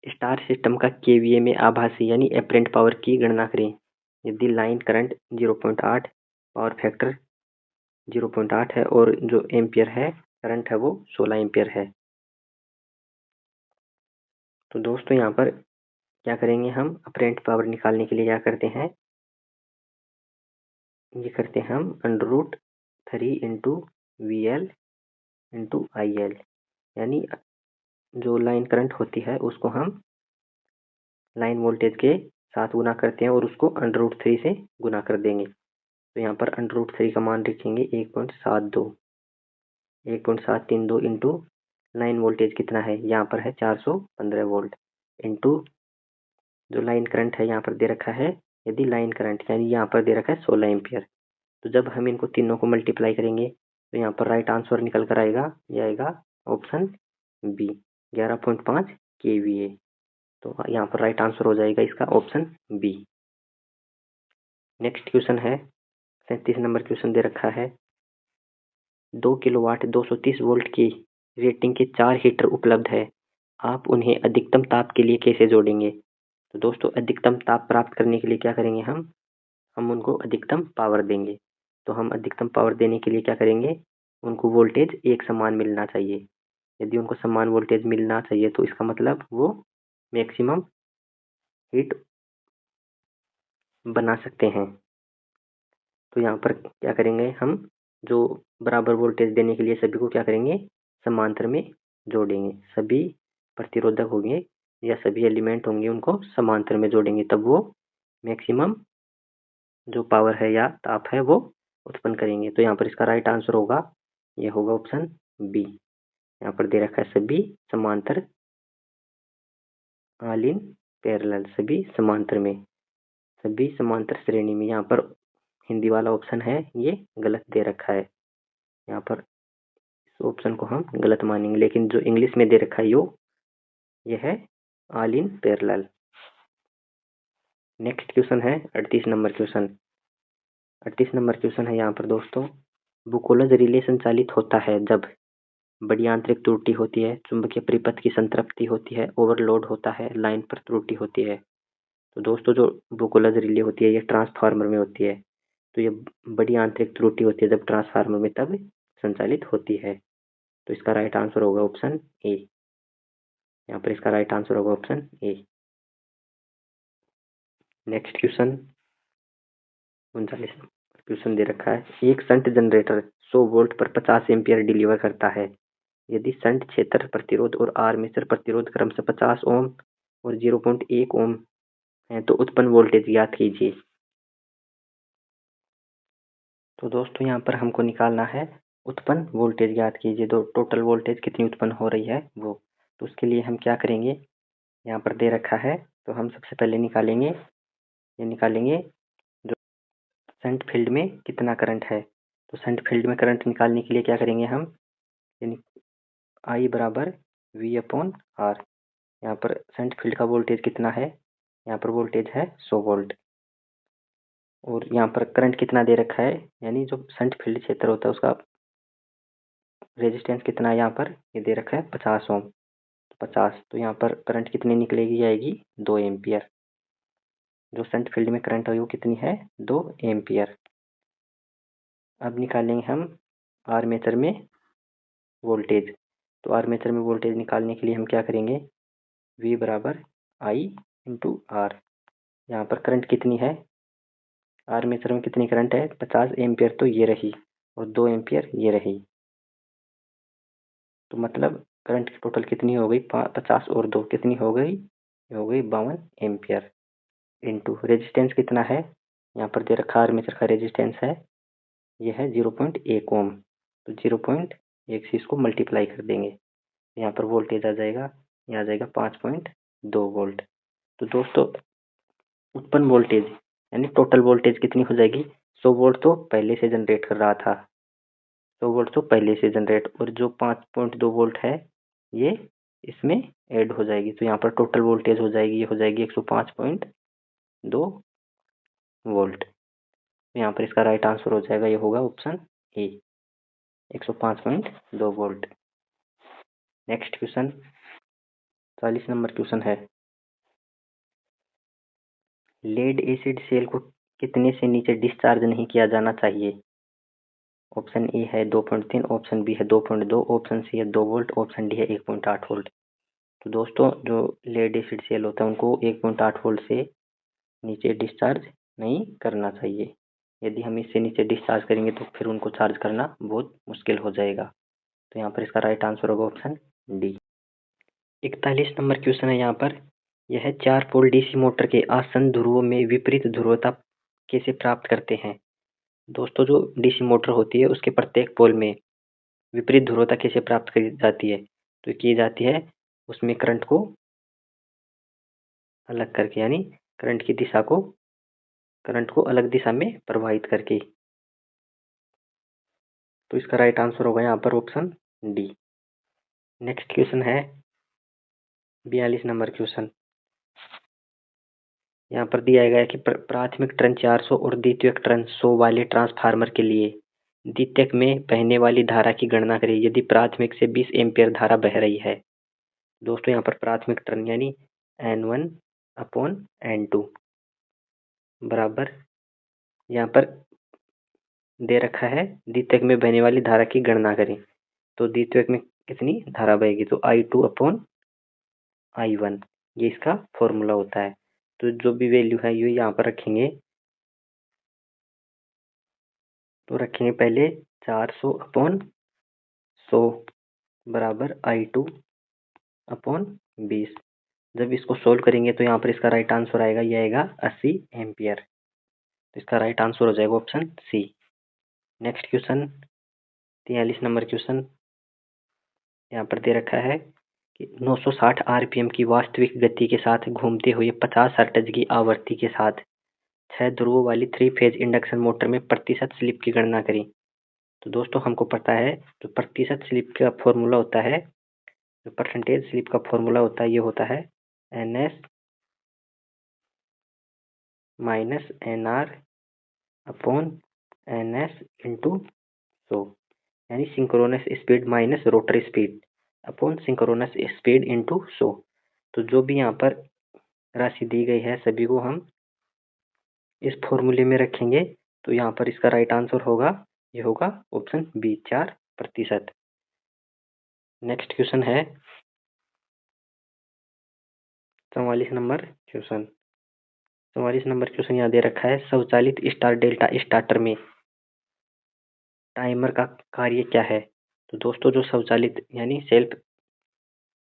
star system का केवीए में आभासी यानी एपरेंट पावर की गणना करें यदि लाइन करंट 0.8, पावर फैक्टर 0.8 है और जो एम्पियर है करंट है वो 16 एम्पियर है। तो दोस्तों यहाँ पर क्या करेंगे, हम अपरेंट पावर निकालने के लिए क्या करते हैं, ये करते हैं हम √3 इंटू VL इंटू IL, यानी जो लाइन करंट होती है उसको हम लाइन वोल्टेज के साथ गुना करते हैं और उसको √3 से गुना कर देंगे। तो यहाँ पर √3 का मान रखेंगे 1.732 इंटू लाइन वोल्टेज कितना है, यहाँ पर है 415 वोल्ट, इंटू जो लाइन करंट है यहाँ पर दे रखा है, यदि लाइन करंट यानी यहाँ पर दे रखा है 16 एम्पियर। तो जब हम इनको तीनों को मल्टीप्लाई करेंगे तो यहाँ पर राइट आंसर निकल कर आएगा, ये आएगा ऑप्शन बी 11.5 kVA। तो यहाँ पर राइट आंसर हो जाएगा इसका ऑप्शन बी। नेक्स्ट क्वेश्चन है 37 नंबर क्वेश्चन दे रखा है, 2 किलोवाट 230 वोल्ट की रेटिंग के 4 हीटर उपलब्ध है, आप उन्हें अधिकतम ताप के लिए कैसे जोड़ेंगे। तो दोस्तों अधिकतम ताप प्राप्त करने के लिए क्या करेंगे, हम उनको अधिकतम पावर देंगे। तो हम अधिकतम पावर देने के लिए क्या करेंगे, उनको वोल्टेज एक समान मिलना चाहिए। यदि उनको समान वोल्टेज मिलना चाहिए तो इसका मतलब वो मैक्सिमम हीट बना सकते हैं। तो यहाँ पर क्या करेंगे, हम जो बराबर वोल्टेज देने के लिए सभी को क्या करेंगे, समांतर में जोड़ेंगे। सभी प्रतिरोधक होंगे या सभी एलिमेंट होंगे उनको समांतर में जोड़ेंगे, तब वो मैक्सिमम जो पावर है या ताप है वो उत्पन्न करेंगे। तो यहाँ पर इसका राइट आंसर होगा, ये होगा ऑप्शन बी। यहाँ पर दे रखा है सभी समांतर, ऑल इन पैरेलल, सभी समांतर में, सभी समांतर श्रेणी में। यहाँ पर हिंदी वाला ऑप्शन है ये गलत दे रखा है, यहाँ पर इस ऑप्शन को हम गलत मानेंगे, लेकिन जो इंग्लिश में दे रखा है ये है all in parallel. Next question है 38 नंबर क्वेश्चन। 38 नंबर क्वेश्चन है यहाँ पर दोस्तों, बुकोलज रिले संचालित होता है जब बड़ी आंतरिक त्रुटि होती है, चुंबकीय परिपथ की संतृप्ति होती है, ओवरलोड होता है, लाइन पर त्रुटि होती है। तो दोस्तों जो बुकोलज रिले होती है ये ट्रांसफार्मर में होती है। तो ये बड़ी आंतरिक त्रुटि होती है जब ट्रांसफार्मर में तब संचालित होती है। तो इसका राइट आंसर होगा ऑप्शन ए। यहाँ पर इसका राइट आंसर होगा option A. Next question 39 question दे रखा है, एक शंट जनरेटर 100 वोल्ट पर 50 एम्पियर डिलीवर करता है, यदि शंट क्षेत्र प्रतिरोध और आर्मेचर प्रतिरोध क्रमशः 50 ओम और 0.1 ओम है तो उत्पन्न वोल्टेज ज्ञात कीजिए। तो दोस्तों यहाँ पर हमको निकालना है उत्पन्न वोल्टेज ज्ञात कीजिए, तो टोटल वोल्टेज कितनी उत्पन्न हो रही है वो। तो उसके लिए हम क्या करेंगे, यहाँ पर दे रखा है तो हम सबसे पहले निकालेंगे, ये निकालेंगे जो शंट फील्ड में कितना करंट है। तो शंट फील्ड में करंट निकालने के लिए क्या करेंगे हम, यानी I बराबर V/R। यहाँ पर शंट फील्ड का वोल्टेज कितना है, यहाँ पर वोल्टेज है 100 वोल्ट और यहाँ पर करंट कितना दे रखा है, यानी जो शंट फील्ड क्षेत्र होता है उसका रेजिस्टेंस कितना है, यहाँ पर ये दे रखा है 50 ओम, 50। तो यहाँ पर करंट कितनी निकलेगी, आएगी 2 एम्पियर। जो शंट फील्ड में करंट है वो कितनी है, 2 एम्पियर। अब निकालेंगे हम आर्मेचर में वोल्टेज। तो आर्मेचर में वोल्टेज निकालने के लिए हम क्या करेंगे, V बराबर I इंटू आर। यहाँ पर करंट कितनी है, आर्मेचर में कितनी करंट है, 50 एम्पियर तो ये रही और 2 एम्पियर ये रही। तो मतलब करंट की टोटल कितनी हो गई, 50 और 2 कितनी हो गई, हो गई 52 एम्पियर। इंटू रेजिस्टेंस कितना है, यहाँ पर दे रखा आर्मेचर का रेजिस्टेंस है, ये है 0.1 ओम। तो 0.1 से इसको मल्टीप्लाई कर देंगे, यहाँ पर वोल्टेज आ जाएगा, यहाँ आ जाएगा 5.2 वोल्ट। तो दोस्तों उत्पन्न वोल्टेज यानी टोटल वोल्टेज कितनी हो जाएगी, 100 वोल्ट तो पहले से जनरेट कर रहा था, 100 वोल्ट तो पहले से जनरेट, और जो 5.2 वोल्ट है ये इसमें ऐड हो जाएगी। तो यहाँ पर टोटल वोल्टेज हो जाएगी, ये हो जाएगी 105.2 वोल्ट। यहाँ पर इसका राइट आंसर हो जाएगा, ये होगा ऑप्शन ए, 105.2 volt. Next question 40 number question है, लेड एसिड सेल को कितने से नीचे डिस्चार्ज नहीं किया जाना चाहिए। ऑप्शन ए है 2.3, ऑप्शन बी है 2.2, ऑप्शन सी है 2 वोल्ट, ऑप्शन डी है 1.8 वोल्ट। तो दोस्तों जो लेड एसिड सेल होता है उनको 1.8 वोल्ट से नीचे डिस्चार्ज नहीं करना चाहिए। यदि हम इससे नीचे डिस्चार्ज करेंगे तो फिर उनको चार्ज करना बहुत मुश्किल हो जाएगा। तो यहाँ पर इसका राइट आंसर होगा ऑप्शन डी। 41 नंबर क्वेश्चन है यहाँ पर, यह 4 पोल डीसी मोटर के आसन्न ध्रुवों में विपरीत ध्रुवता कैसे प्राप्त करते हैं। दोस्तों जो डीसी मोटर होती है उसके प्रत्येक पोल में विपरीत ध्रुवता कैसे प्राप्त की जाती है, तो की जाती है उसमें करंट को अलग करके, यानी करंट की दिशा को, करंट को अलग दिशा में प्रवाहित करके। तो इसका राइट आंसर होगा यहाँ पर ऑप्शन डी। नेक्स्ट क्वेश्चन है 42 नंबर क्वेश्चन, यहाँ पर दिया गया है कि प्राथमिक टर्न 400 और द्वितीयक टर्न 100 वाले ट्रांसफार्मर के लिए द्वितीयक में बहने वाली धारा की गणना करें यदि प्राथमिक से 20 एम्पियर धारा बह रही है। दोस्तों यहाँ पर प्राथमिक टर्न यानी N1 अपॉन N2 बराबर, यहाँ पर दे रखा है द्वितीयक में बहने वाली धारा की गणना करें। तो द्वितीयक में कितनी धारा बहेगी, तो I2 अपॉन I1, ये इसका फॉर्मूला होता है। तो जो भी वैल्यू है ये यहाँ पर रखेंगे, तो रखेंगे पहले 400 अपॉन 100 बराबर I2 अपॉन 20। जब इसको सोल्व करेंगे तो यहाँ पर इसका राइट आंसर आएगा, ये आएगा 80 एम्पियर। तो इसका राइट आंसर हो जाएगा option C. Next question 43 number question, यहाँ पर दे रखा है कि 960 आरपीएम की वास्तविक गति के साथ घूमते हुए 50 हर्ट्ज की आवृत्ति के साथ 6 ध्रुवों वाली 3 फेज इंडक्शन मोटर में प्रतिशत स्लिप की गणना करें। तो दोस्तों हमको पता है जो प्रतिशत स्लिप का फॉर्मूला होता है, जो परसेंटेज स्लिप का फॉर्मूला होता है, ये होता है NS minus NR upon NS into 100, यानी synchronous speed minus rotary speed upon synchronous speed into 100। तो जो भी यहाँ पर राशि दी गई है सभी को हम इस फॉर्मूले में रखेंगे। तो यहाँ पर इसका राइट आंसर होगा, ये होगा ऑप्शन बी, 4%। नेक्स्ट क्वेश्चन है 44 नंबर क्वेश्चन। 44 नंबर क्वेश्चन यहाँ दे रखा है, स्वचालित स्टार डेल्टा स्टार्टर में टाइमर का कार्य क्या है। तो दोस्तों जो स्वचालित यानी self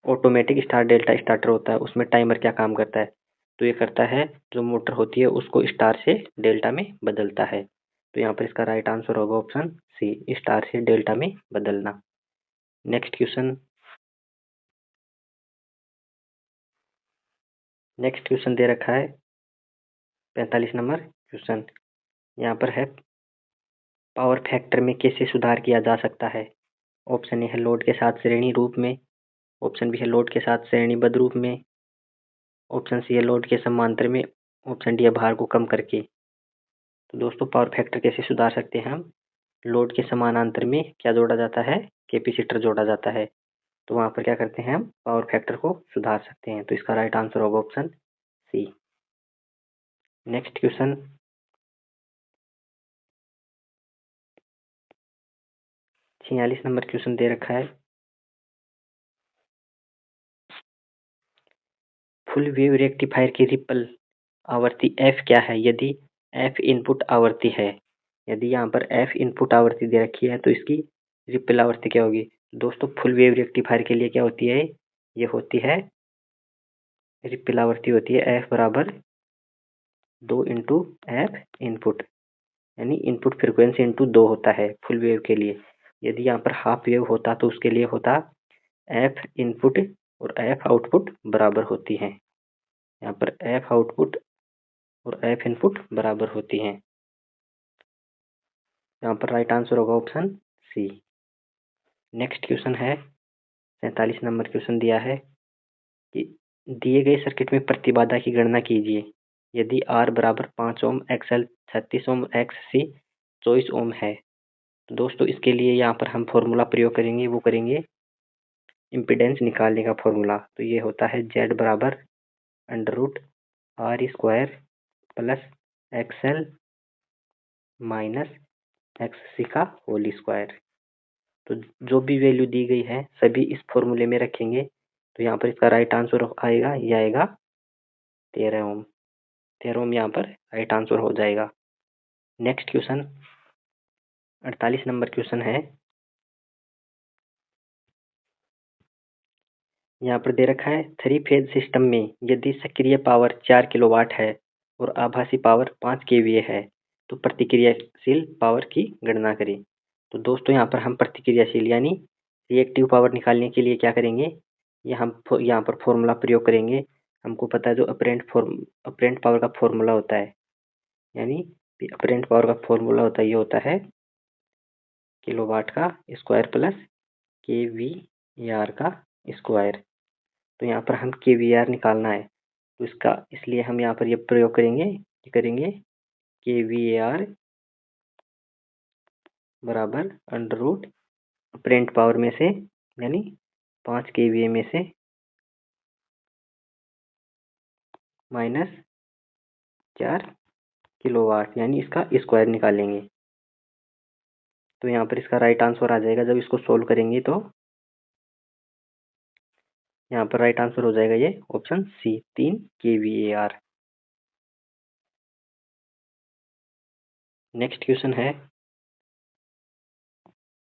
automatic star delta starter होता है उसमें टाइमर क्या काम करता है, तो ये करता है जो मोटर होती है उसको स्टार से डेल्टा में बदलता है। तो यहाँ पर इसका राइट आंसर होगा ऑप्शन सी, स्टार से डेल्टा में बदलना। नेक्स्ट क्वेश्चन, नेक्स्ट क्वेश्चन दे रखा है 45 नंबर क्वेश्चन, यहाँ पर है पावर फैक्टर में कैसे सुधार किया जा सकता है। ऑप्शन ए है लोड के साथ श्रेणी रूप में, ऑप्शन बी है लोड के साथ श्रेणीबद्ध रूप में, ऑप्शन सी है लोड के समांतर में, ऑप्शन डी है भार को कम करके। तो दोस्तों पावर फैक्टर कैसे सुधार सकते हैं हम, लोड के समानांतर में क्या जोड़ा जाता है, कैपेसिटर जोड़ा जाता है। तो वहाँ पर क्या करते हैं हम पावर फैक्टर को सुधार सकते हैं। तो इसका राइट आंसर होगा option C. Next question 46 number question दे रखा है, फुल वेव रेक्टिफायर की रिपल आवृत्ति f क्या है यदि f इनपुट आवृत्ति है। यदि यहाँ पर f इनपुट आवृत्ति दे रखी है तो इसकी रिपल आवृत्ति क्या होगी। दोस्तों फुल वेव रेक्टिफायर के लिए क्या होती है, ये होती है रिपल आवृत्ति होती है f बराबर 2 इंटू f इनपुट, यानी इनपुट फ्रिक्वेंसी इंटू 2 होता है फुल वेव के लिए। यदि यहाँ पर हाफ वेव होता तो उसके लिए होता f इनपुट और f आउटपुट बराबर होती हैं। यहाँ पर f आउटपुट और f इनपुट बराबर होती हैं। यहाँ पर राइट आंसर होगा ऑप्शन सी। नेक्स्ट क्वेश्चन है 47 नंबर क्वेश्चन दिया है कि दिए गए सर्किट में प्रतिबाधा की गणना कीजिए यदि R बराबर 5 ओम, XL 36 ओम, XC 24 ओम है। तो दोस्तों इसके लिए यहाँ पर हम फॉर्मूला प्रयोग करेंगे, वो करेंगे इम्पीडेंस निकालने का फॉर्मूला। तो ये होता है Z बराबर under root R square plus XL minus XC का होल स्क्वायर। तो जो भी वैल्यू दी गई है सभी इस फॉर्मूले में रखेंगे। तो यहाँ पर इसका राइट आंसर आएगा, ये आएगा 13 ओम। 13 ओम यहाँ पर राइट आंसर हो जाएगा। नेक्स्ट क्वेश्चन 48 नंबर क्वेश्चन है, यहाँ पर दे रखा है 3 फेज सिस्टम में यदि सक्रिय पावर 4 किलोवाट है और आभासी पावर 5 केवीए है तो प्रतिक्रियाशील पावर की गणना करें। तो दोस्तों यहाँ पर हम प्रतिक्रियाशील यानी रिएक्टिव पावर निकालने के लिए क्या करेंगे, यहाँ पर फॉर्मूला प्रयोग करेंगे। हमको पता है जो अपरेंट पावर का फॉर्मूला होता है, यानी अपरेंट पावर का फॉर्मूला होता है, ये होता है किलोवाट का स्क्वायर प्लस KVAR का स्क्वायर। तो यहाँ पर हम KVAR निकालना है तो इसका, इसलिए हम यहाँ पर ये प्रयोग करेंगे, ये करेंगे KVAR बराबर अंडर रूट अपरेंट पावर में से यानी 5 KVA में से माइनस 4 किलोवाट यानी इसका स्क्वायर निकालेंगे। तो यहाँ पर इसका राइट आंसर आ जाएगा। जब इसको सोल्व करेंगे तो यहाँ पर राइट आंसर हो जाएगा ये option C 3 KVAR। Next question है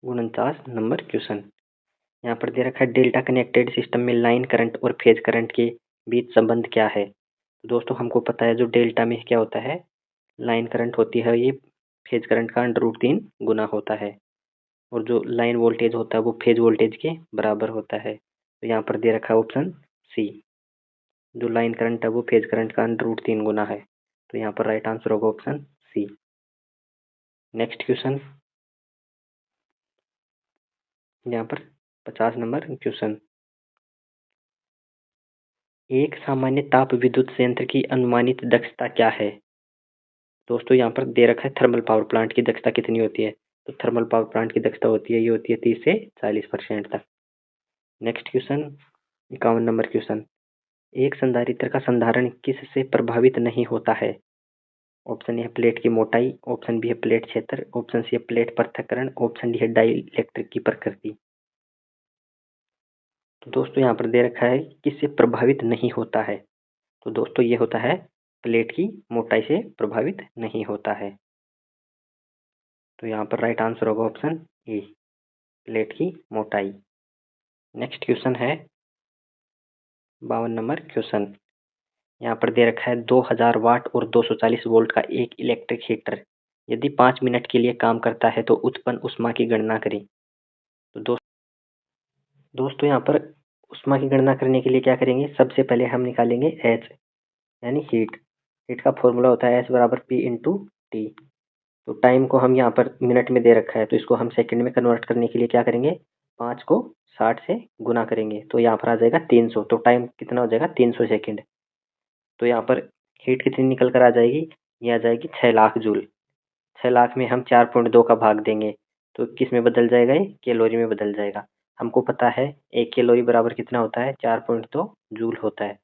49 नंबर क्वेश्चन। यहाँ पर दे रखा है डेल्टा कनेक्टेड सिस्टम में लाइन करंट और फेज करंट के बीच संबंध क्या है। तो दोस्तों हमको पता है जो डेल्टा में क्या होता है, लाइन करंट होती है ये फेज करंट का अंडर रूट 3 गुना होता है, और जो लाइन वोल्टेज होता है वो फेज वोल्टेज के बराबर होता है। तो यहाँ पर दे रखा है ऑप्शन सी, जो लाइन करंट है वो फेज करंट का अंडर रूट 3 गुना है। तो यहाँ पर राइट आंसर होगा ऑप्शन सी। नेक्स्ट क्वेश्चन यहाँ पर 50 नंबर क्वेश्चन, एक सामान्य ताप विद्युत संयंत्र की अनुमानित दक्षता क्या है। दोस्तों यहाँ पर दे रखा है थर्मल पावर प्लांट की दक्षता कितनी होती है। तो थर्मल पावर प्लांट की दक्षता होती है, ये होती है 30 से 40% तक। नेक्स्ट क्वेश्चन 51 नंबर क्वेश्चन, एक संधारित्र का संधारण किससे प्रभावित नहीं होता है। ऑप्शन ए है प्लेट की मोटाई, ऑप्शन बी है प्लेट क्षेत्र, ऑप्शन सी है प्लेट पृथक्करण, ऑप्शन डी है डाई इलेक्ट्रिक की प्रकृति। तो दोस्तों यहाँ पर दे रखा है किससे प्रभावित नहीं होता है। तो दोस्तों ये होता है प्लेट की मोटाई से प्रभावित नहीं होता है। तो यहाँ पर राइट आंसर होगा ऑप्शन ए प्लेट की मोटाई। नेक्स्ट क्वेश्चन है 52 नंबर क्वेश्चन, यहाँ पर दे रखा है 2000 वाट और 240 वोल्ट का एक इलेक्ट्रिक हीटर यदि 5 मिनट के लिए काम करता है तो उत्पन्न ऊष्मा की गणना करें। तो दोस्तों यहाँ पर ऊष्मा की गणना करने के लिए क्या करेंगे, सबसे पहले हम निकालेंगे H यानी हीट। हीट का फॉर्मूला होता है H बराबर P इंटू टी। तो टाइम को हम यहाँ पर मिनट में दे रखा है तो इसको हम सेकंड में कन्वर्ट करने के लिए क्या करेंगे, 5 को 60 से गुना करेंगे तो यहाँ पर आ जाएगा 300। तो टाइम कितना हो जाएगा 300 सेकेंड। तो यहाँ पर हीट कितनी निकल कर आ जाएगी, ये आ जाएगी 6 लाख जूल। 6 लाख में हम 4.2 का भाग देंगे तो किस में बदल जाएगा, ये कैलोरी में बदल जाएगा। हमको पता है 1 कैलोरी बराबर कितना होता है, 4.2 जूल होता है।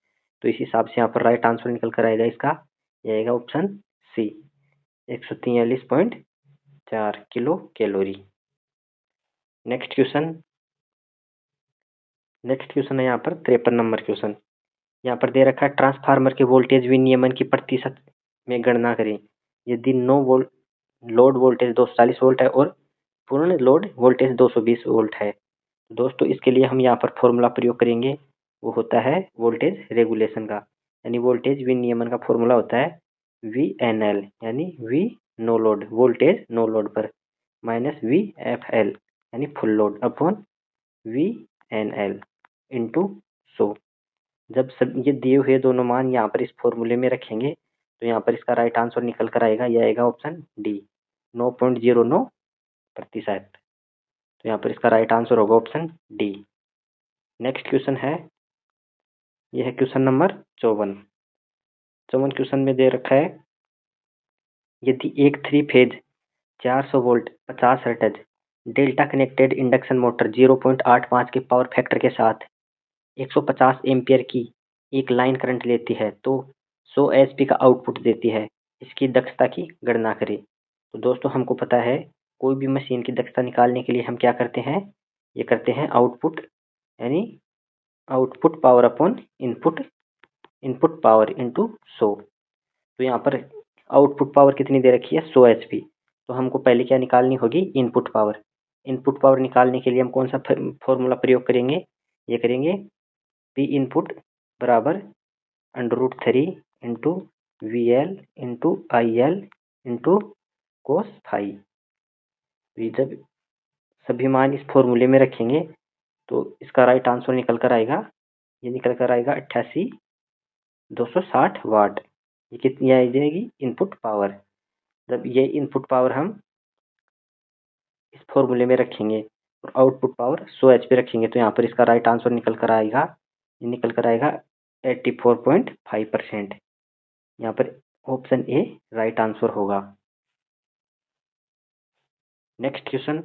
तो इस हिसाब से यहाँ पर राइट आंसर निकल कर आएगा इसका, ये आएगा option C 143.4 kilo calorie. Next question है यहाँ पर 53 नंबर क्वेश्चन। यहाँ पर दे रखा है ट्रांसफार्मर के वोल्टेज विनियमन की प्रतिशत में गणना करें। यदि लोड वोल्टेज 240 वोल्ट है और पूर्ण लोड वोल्टेज 220 वोल्ट है। दोस्तों इसके लिए हम यहाँ पर फॉर्मूला प्रयोग करेंगे, वो होता है वोल्टेज रेगुलेशन का, यानी वोल्टेज विनियमन का फॉर्मूला होता है VNL, यानी V no load voltage no load पर माइनस VFL यानी full load upon VNL into 100। जब सब ये दिए हुए दोनों मान यहाँ पर इस फॉर्मूले में रखेंगे तो यहाँ पर इसका राइट आंसर निकल कर आएगा, यह आएगा ऑप्शन डी 9.09%। तो यहाँ पर इसका राइट आंसर होगा ऑप्शन डी। नेक्स्ट क्वेश्चन है, यह है क्वेश्चन नंबर 54। क्वेश्चन में दे रखा है यदि एक 3 phase 400 volt 50 hertz delta connected induction motor 0.85 के पावर फैक्टर के साथ 150 एम्पियर की एक लाइन करंट लेती है तो 100 HP का आउटपुट देती है, इसकी दक्षता की गणना करें। तो दोस्तों हमको पता है कोई भी मशीन की दक्षता निकालने के लिए हम क्या करते हैं, ये करते हैं आउटपुट यानी output power upon input power into 100। तो यहाँ पर आउटपुट पावर कितनी दे रखी है 100 HP। तो हमको पहले क्या निकालनी होगी इनपुट पावर। इनपुट पावर निकालने के लिए हम कौन सा फॉर्मूला प्रयोग करेंगे, ये करेंगे P इनपुट बराबर √3 into VL into IL into cos phi. जब सभी मान इस फॉर्मूले में रखेंगे तो इसका राइट आंसर निकल कर आएगा, ये निकल कर आएगा 88,260 वाट। ये कितनी आ जाएगी इनपुट पावर। जब ये इनपुट पावर हम इस फॉर्मूले में रखेंगे और आउटपुट पावर 100 HP रखेंगे तो यहाँ पर इसका राइट आंसर निकल कर आएगा, ये निकल कर आएगा 84.5%। यहाँ पर ऑप्शन ए राइट आंसर होगा। नेक्स्ट क्वेश्चन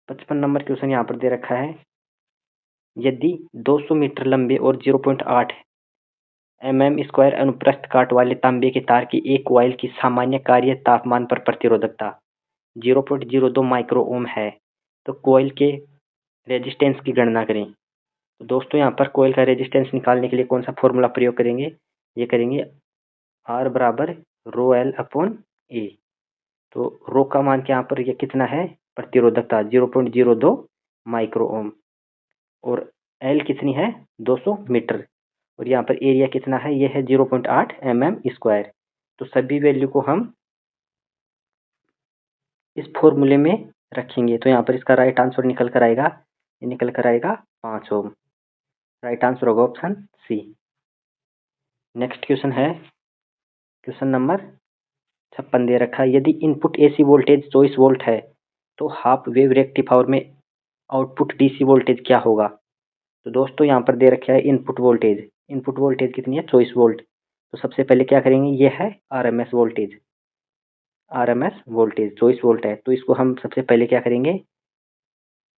55 नंबर क्वेश्चन यहाँ पर दे रखा है यदि 200 मीटर लंबे और 0.8 mm² अनुप्रस्थ काट वाले तांबे के तार की एक कॉइल की सामान्य कार्य तापमान पर प्रतिरोधकता 0.02 माइक्रो ओम है तो कॉइल के रेजिस्टेंस की गणना करें। तो दोस्तों यहाँ पर कॉइल का रेजिस्टेंस निकालने के लिए कौन सा फॉर्मूला प्रयोग करेंगे, ये करेंगे R बराबर ρL अपॉन ए। तो रो का मान के यहाँ पर ये कितना है प्रतिरोधकता 0.02 माइक्रो ओम और L कितनी है 200 मीटर और यहाँ पर एरिया कितना है, ये है 0.8 mm²। तो सभी वैल्यू को हम इस फॉर्मूले में रखेंगे तो यहाँ पर इसका राइट आंसर निकल कर आएगा, ये निकल कर आएगा 5 ओम। राइट आंसर होगा ऑप्शन सी। नेक्स्ट क्वेश्चन है क्वेश्चन नंबर 56 दे रखा है यदि इनपुट AC वोल्टेज 24 वोल्ट है तो हाफ वेव रेक्टिफायर में आउटपुट DC वोल्टेज क्या होगा। तो दोस्तों यहाँ पर दे रखा है इनपुट वोल्टेज कितनी है 24 वोल्ट। तो सबसे पहले क्या करेंगे, ये है RMS वोल्टेज 24 वोल्ट है तो इसको हम सबसे पहले क्या करेंगे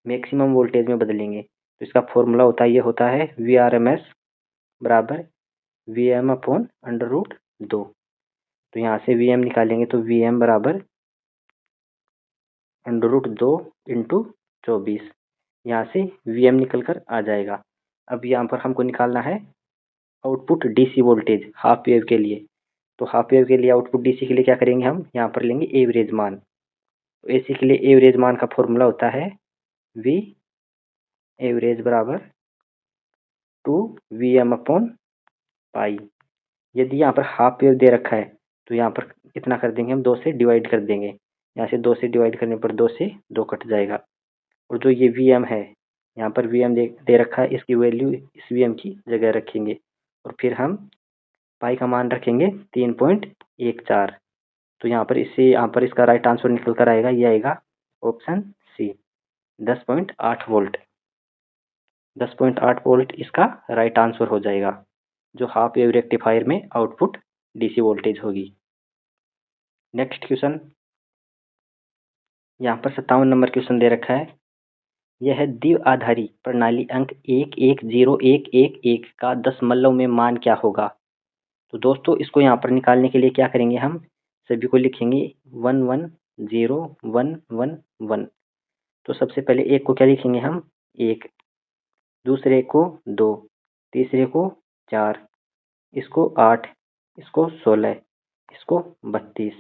मैक्सिमम वोल्टेज में बदलेंगे। तो इसका फॉर्मूला होता है, ये होता है VRMS बराबर VM अपॉन √2। तो यहाँ से VM निकालेंगे तो VM बराबर √2 इंटू 24, यहाँ से VM निकल कर आ जाएगा। अब यहाँ पर हमको निकालना है output DC voltage half wave के लिए। तो हाफ वेव के लिए आउटपुट DC के लिए क्या करेंगे, हम यहाँ पर लेंगे एवरेज मान। तो AC के लिए एवरेज मान का फॉर्मूला होता है V एवरेज बराबर 2VM अपॉन पाई। यदि यहाँ पर हाफ वेव दे रखा है तो यहाँ पर कितना कर देंगे हम 2 से डिवाइड कर देंगे। यहाँ से 2 से डिवाइड करने पर 2 से 2 कट जाएगा और जो ये VM है यहाँ पर VM दे रखा है, इसकी वैल्यू इस VM की जगह रखेंगे और फिर हम पाई का मान रखेंगे 3.14। तो यहाँ पर इसका राइट आंसर निकल कर आएगा, ये आएगा ऑप्शन सी 10.8 वोल्ट। 10.8 वोल्ट इसका राइट आंसर हो जाएगा, जो हाफ वेव रेक्टिफायर में आउटपुट DC वोल्टेज होगी। नेक्स्ट क्वेश्चन यहाँ पर 57 नंबर क्वेश्चन दे रखा है यह है द्विआधारी प्रणाली अंक 11011 का दशमलव में मान क्या होगा। तो दोस्तों इसको यहाँ पर निकालने के लिए क्या करेंगे, हम सभी को लिखेंगे 1 0 1 1 1। तो सबसे पहले एक को क्या लिखेंगे हम 1, दूसरे को 2, तीसरे को 4, इसको 8, इसको 16, इसको 32।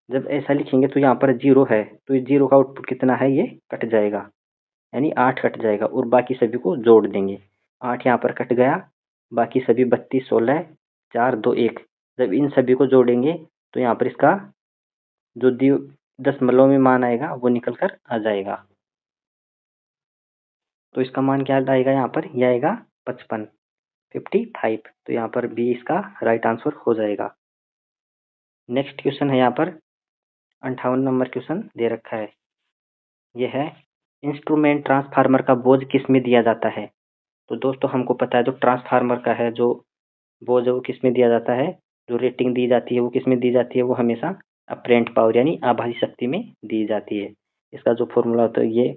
जब ऐसा लिखेंगे तो यहाँ पर 0 है तो इस 0 का आउटपुट कितना है, ये कट जाएगा, यानी 8 कट जाएगा और बाकी सभी को जोड़ देंगे। 8 यहाँ पर कट गया, बाकी सभी 32, 16, 4, 2, 1। जब इन सभी को जोड़ेंगे तो यहाँ पर इसका जो दशमलव में मान आएगा वो निकल कर आ जाएगा। तो इसका मान क्या आएगा, यहाँ पर यह आएगा 55, 55। तो यहाँ पर बी इसका राइट आंसर हो जाएगा। नेक्स्ट क्वेश्चन है यहाँ पर 58 नंबर क्वेश्चन दे रखा है। यह है इंस्ट्रूमेंट ट्रांसफार्मर का बोझ किस में दिया जाता है। तो दोस्तों हमको पता है जो ट्रांसफार्मर का है जो बोझ है वो किस में दिया जाता है, जो रेटिंग दी जाती है वो किस में दी जाती है, वो हमेशा अपरेंट पावर यानी आभासी शक्ति में दी जाती है। इसका जो फॉर्मूला होता है ये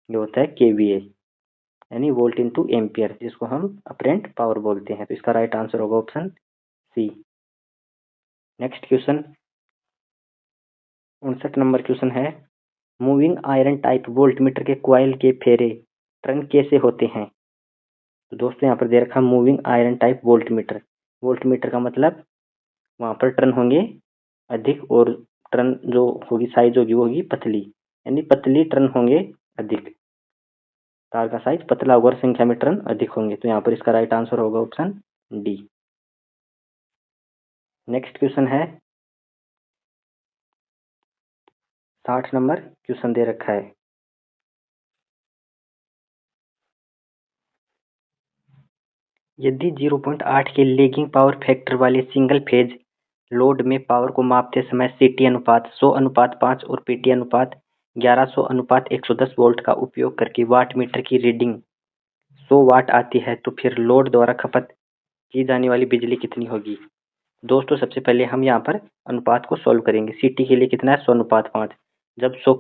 होता है केवीए यानी वोल्ट इंटू एम्पियर, जिसको हम अपरेंट पावर बोलते हैं। तो इसका राइट आंसर होगा option C. Next question 59 number question है मूविंग आयरन टाइप वोल्टमीटर के कॉइल के फेरे टर्न कैसे होते हैं। तो दोस्तों यहाँ पर दे रखा moving iron type voltmeter, voltmeter का मतलब वहाँ पर टर्न होंगे अधिक और टर्न जो होगी साइज होगी वो होगी पतली, यानी पतली टर्न होंगे अधिक, तार का साइज पतला होगा और संख्या में टर्न अधिक होंगे। तो यहाँ पर इसका राइट आंसर होगा ऑप्शन डी। नेक्स्ट क्वेश्चन है 60 नंबर क्वेश्चन दे रखा है। यदि 0.8 के लेगिंग पावर फैक्टर वाले सिंगल फेज लोड में पावर को मापते समय सीटी अनुपात 100:5 और पीटी अनुपात 1100:110 वोल्ट का उपयोग करके वाट मीटर की रीडिंग 100 वाट आती है तो फिर लोड द्वारा खपत की जाने वाली बिजली कितनी होगी। दोस्तों सबसे पहले हम यहाँ पर अनुपात को सॉल्व करेंगे। सीटी के लिए कितना है 100:5। जब 100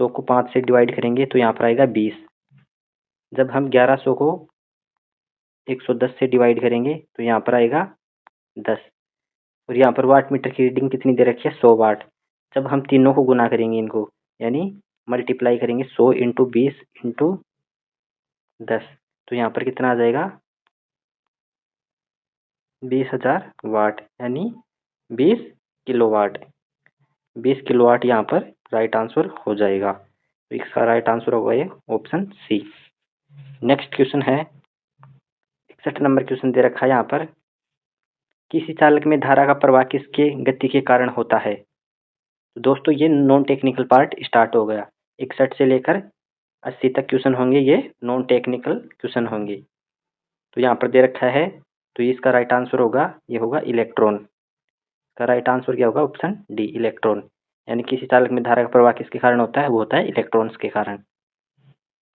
को 5 से डिवाइड करेंगे तो यहाँ पर आएगा 20। जब हम 1100 को 110 से डिवाइड करेंगे तो यहाँ पर आएगा 10। और यहाँ पर वाट मीटर की रीडिंग कितनी दे रखी है 100 वाट। जब हम तीनों को गुना करेंगे इनको यानी मल्टीप्लाई करेंगे 100 इंटू 20 इंटू 10 तो यहाँ पर कितना आ जाएगा 20,000 वाट यानी 20 किलोवाट। 20 किलोवाट यहाँ पर राइट आंसर हो जाएगा। तो इसका राइट आंसर होगा ये ऑप्शन सी। नेक्स्ट क्वेश्चन है 61 नंबर क्वेश्चन दे रखा है यहाँ पर किसी चालक में धारा का प्रवाह किसके गति के कारण होता है। तो दोस्तों ये नॉन टेक्निकल पार्ट स्टार्ट हो गया। 61 से लेकर 80 तक क्वेश्चन होंगे ये नॉन टेक्निकल क्वेश्चन होंगे। तो यहाँ पर दे रखा है तो इसका राइट आंसर होगा ये होगा इलेक्ट्रॉन। का राइट आंसर क्या होगा ऑप्शन डी इलेक्ट्रॉन, यानी किसी चालक में धारा का प्रवाह किसके कारण होता है, वो होता है इलेक्ट्रॉन्स के कारण।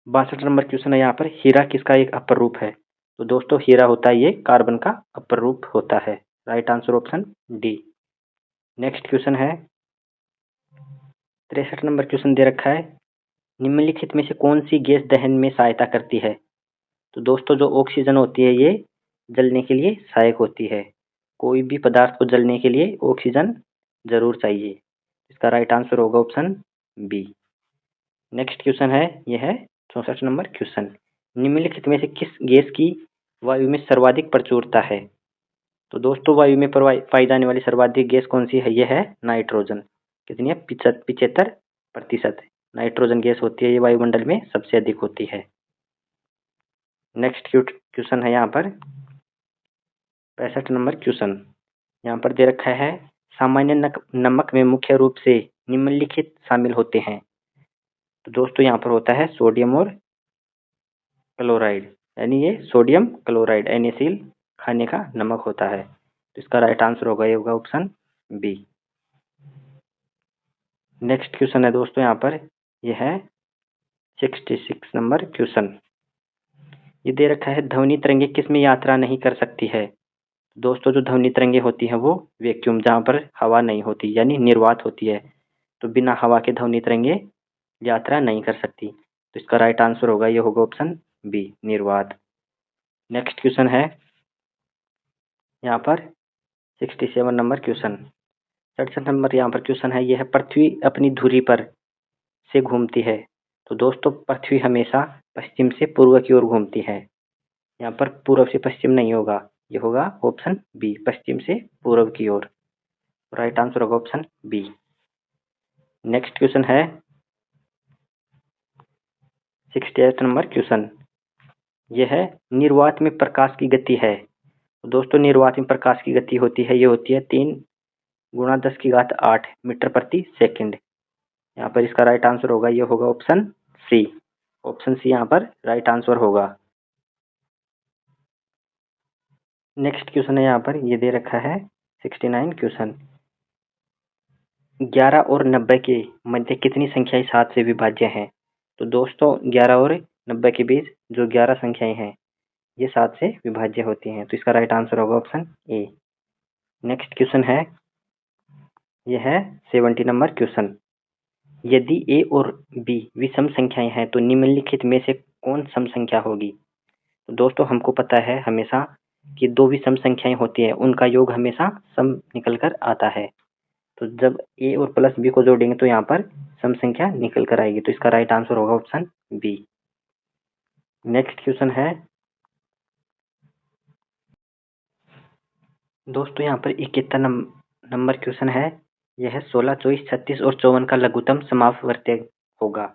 62 नंबर क्वेश्चन है यहाँ पर हीरा किसका एक अपर रूप है। तो दोस्तों हीरा होता है ये कार्बन का अपर रूप होता है। Right answer option D. Next question है 63 नंबर क्वेश्चन दे रखा है निम्नलिखित में से कौन सी गैस दहन में सहायता करती है। तो दोस्तों जो ऑक्सीजन होती है ये जलने के लिए सहायक होती है। कोई भी पदार्थ को जलने के लिए ऑक्सीजन जरूर चाहिए। इसका राइट आंसर होगा ऑप्शन बी। नेक्स्ट क्वेश्चन है यह है 64 नंबर क्वेश्चन निम्नलिखित में से किस गैस की वायु में सर्वाधिक प्रचुरता है। तो दोस्तों वायु में पाई जाने वाली सर्वाधिक गैस कौन सी है, यह है नाइट्रोजन। कितनी है 75%। नाइट्रोजन गैस होती है ये वायुमंडल में सबसे अधिक होती है। नेक्स्ट क्वेश्चन है यहाँ पर 65 नंबर क्वेश्चन यहाँ पर दे रखा है सामान्य नमक में मुख्य रूप से निम्नलिखित शामिल होते हैं। तो दोस्तों यहाँ पर होता है सोडियम और क्लोराइड, यानी ये सोडियम क्लोराइड NaCl खाने का नमक होता है। तो इसका राइट आंसर होगा ये होगा ऑप्शन बी। नेक्स्ट क्वेश्चन है दोस्तों यहाँ पर यह है 66 नंबर क्वेश्चन। ये दे रखा है ध्वनि तरंगे किस में यात्रा नहीं कर सकती है। दोस्तों जो ध्वनि तरंगे होती हैं वो वैक्यूम जहाँ पर हवा नहीं होती यानी निर्वात होती है। तो बिना हवा के ध्वनि तरंगे यात्रा नहीं कर सकती। तो इसका राइट आंसर होगा ये होगा ऑप्शन बी निर्वात। नेक्स्ट क्वेश्चन है यहाँ पर 67 नंबर क्वेश्चन 67 नंबर यहाँ पर क्वेश्चन है, यह पृथ्वी अपनी धुरी पर से घूमती है। तो दोस्तों पृथ्वी हमेशा पश्चिम से पूर्व की ओर घूमती है। यहाँ पर पूर्व से पश्चिम नहीं होगा, ये होगा ऑप्शन बी, पश्चिम से पूर्व की ओर। राइट आंसर होगा ऑप्शन बी। नेक्स्ट क्वेश्चन है 68 नंबर क्वेश्चन, यह निर्वात में प्रकाश की गति है। दोस्तों निर्वात में प्रकाश की गति होती है, ये होती है 3 × 10⁸ मीटर प्रति सेकंड। यहाँ पर इसका राइट आंसर होगा, ये होगा ऑप्शन सी। ऑप्शन सी यहाँ पर राइट आंसर होगा। नेक्स्ट क्वेश्चन है यहाँ पर, ये दे रखा है 69 क्वेश्चन, 11 और 90 के मध्य कितनी संख्याएं 7 से विभाज्य हैं। तो दोस्तों 11 और 90 के बीच जो 11 संख्याएं हैं ये 7 से विभाज्य होती हैं। तो इसका राइट आंसर होगा ऑप्शन ए। नेक्स्ट क्वेश्चन है, यह है 70 नंबर क्वेश्चन, यदि ए और बी विषम संख्याएं हैं तो निम्नलिखित में से कौन सम संख्या होगी। तो दोस्तों हमको पता है हमेशा कि दो विषम संख्याएं होती है, उनका योग हमेशा सम निकल कर आता है। तो जब ए और प्लस बी को जोड़ेंगे तो यहाँ पर सम संख्या निकल कर आएगी। तो इसका राइट आंसर होगा ऑप्शन बी। नेक्स्ट क्वेश्चन है दोस्तों यहाँ पर 71 नंबर क्वेश्चन है, यह 16, 24, 36 और 54 का लघुत्तम समापवर्ती होगा।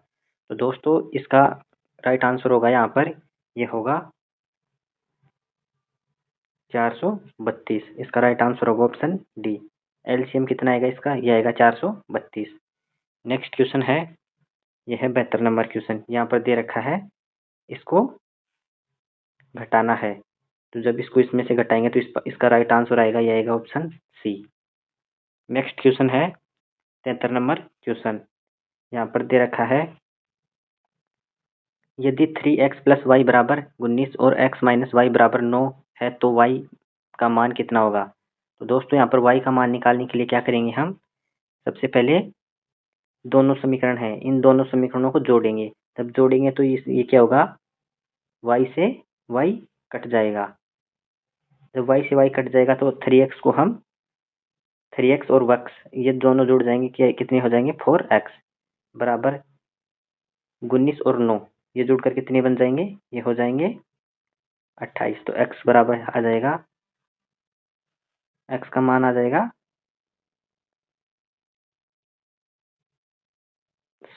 तो दोस्तों इसका राइट आंसर होगा यहाँ पर, ये होगा 432। इसका राइट आंसर होगा ऑप्शन डी। एलसीएम कितना आएगा इसका, ये आएगा 432। नेक्स्ट क्वेश्चन है, यह है 72 नंबर क्वेश्चन, यहाँ पर दे रखा है इसको घटाना है। तो जब इसको इसमें से घटाएंगे तो इसका राइट आंसर आएगा, ये आएगा ऑप्शन सी। नेक्स्ट क्वेश्चन है 73 नंबर क्वेश्चन, यहाँ पर दे रखा है, यदि 3x + y = 19 और x - y = 9 है तो y का मान कितना होगा। तो दोस्तों यहाँ पर y का मान निकालने के लिए क्या करेंगे हम, सबसे पहले दोनों समीकरण हैं, इन दोनों समीकरणों को जोड़ेंगे। तब जोड़ेंगे तो ये क्या होगा, y से y कट जाएगा। जब y से y कट जाएगा तो 3x को हम 3x और x ये दोनों जुड़ जाएंगे, क्या कितने हो जाएंगे, 4x बराबर 19 और 9 ये जुड़कर कितने बन जाएंगे, ये हो जाएंगे 28। तो x बराबर आ जाएगा, x का मान आ जाएगा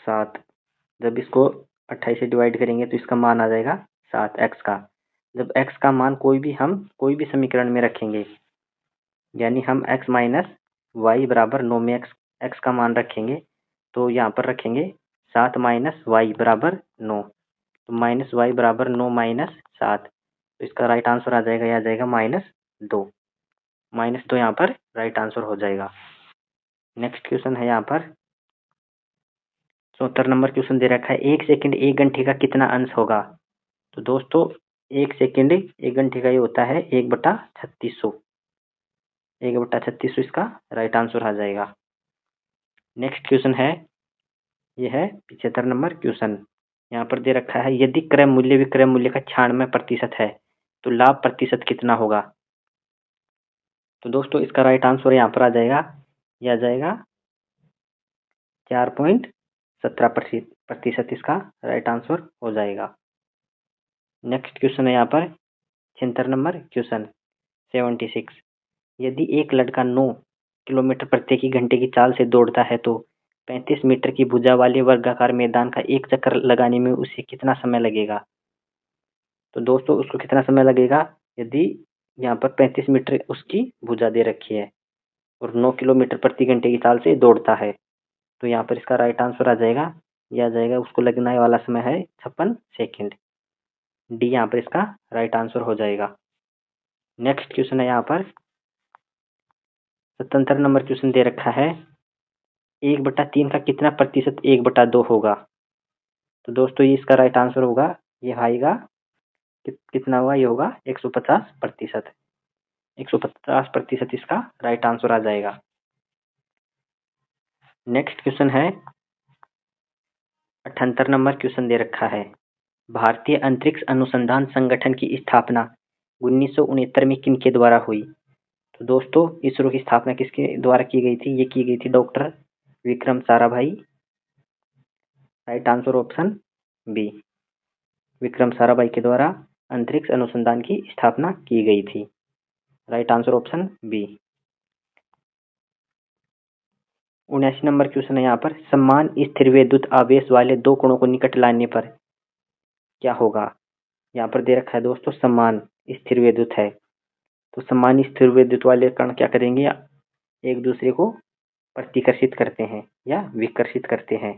7। जब इसको 28 से डिवाइड करेंगे तो इसका मान आ जाएगा 7 x का। जब x का मान हम कोई भी समीकरण में रखेंगे, यानी हम x - y = 9 में x का मान रखेंगे, तो यहाँ पर रखेंगे 7 - y = 9। तो -y = 9 - 7, तो इसका राइट आंसर आ जाएगा, यह आ जाएगा -2। -2 यहाँ पर राइट आंसर हो जाएगा। नेक्स्ट क्वेश्चन है यहाँ पर 74 नंबर क्वेश्चन दे रखा है, 1 सेकंड 1 घंटे का कितना अंश होगा। तो दोस्तों 1 सेकंड 1 घंटे का ये होता है 1/3600। 1/3600 इसका राइट आंसर आ जाएगा। नेक्स्ट क्वेश्चन है, यह है 75 नंबर क्वेश्चन, यहाँ पर दे रखा है, यदि क्रय मूल्य विक्रय मूल्य का 96% है तो लाभ प्रतिशत कितना होगा। तो दोस्तों इसका राइट आंसर यहाँ पर आ जाएगा, यह आ जाएगा 4.17% इसका राइट आंसर हो जाएगा। नेक्स्ट क्वेश्चन है यहाँ पर 76 नंबर क्वेश्चन 76, यदि एक लड़का 9 किलोमीटर प्रति घंटे की चाल से दौड़ता है तो 35 मीटर की भुजा वाले वर्गाकार मैदान का एक चक्कर लगाने में उसे कितना समय लगेगा। तो दोस्तों उसको कितना समय लगेगा, यदि यहाँ पर 35 मीटर उसकी भुजा दे रखी है और 9 किलोमीटर प्रति घंटे की चाल से दौड़ता है, तो यहाँ पर इसका राइट आंसर आ जाएगा, यह आ जाएगा, उसको लगने वाला समय है 56 सेकेंड। डी यहाँ पर इसका राइट आंसर हो जाएगा। नेक्स्ट क्वेश्चन है यहाँ पर 77 नंबर क्वेश्चन दे रखा है, 1/3 का कितना प्रतिशत 1/2 होगा। तो दोस्तों ये इसका राइट आंसर होगा, ये आएगा कितना हुआ, ये होगा 150%। 150% इसका राइट आंसर आ जाएगा। नेक्स्ट क्वेश्चन है 78 नंबर क्वेश्चन दे रखा है, भारतीय अंतरिक्ष अनुसंधान संगठन की स्थापना 1969 में किनके द्वारा हुई। तो दोस्तों इसरो की स्थापना किसके द्वारा की गई थी? ये की गई थी doctor Vikram Sarabhai. Right answer option B, Vikram Sarabhai के द्वारा अंतरिक्ष अनुसंधान की स्थापना की गई थी। Right answer option B. 79 number question है यहाँ पर, समान स्थिर विद्युत आवेश वाले दो कणों को निकट लाने पर क्या होगा? यहाँ पर दे रखा है दोस्तों समान स्थिर विद्युत है, तो समान स्थिर विद्युत वाले कण क्या करेंगे? एक दूसरे को प्रतिकर्षित करते हैं या विकर्षित करते हैं,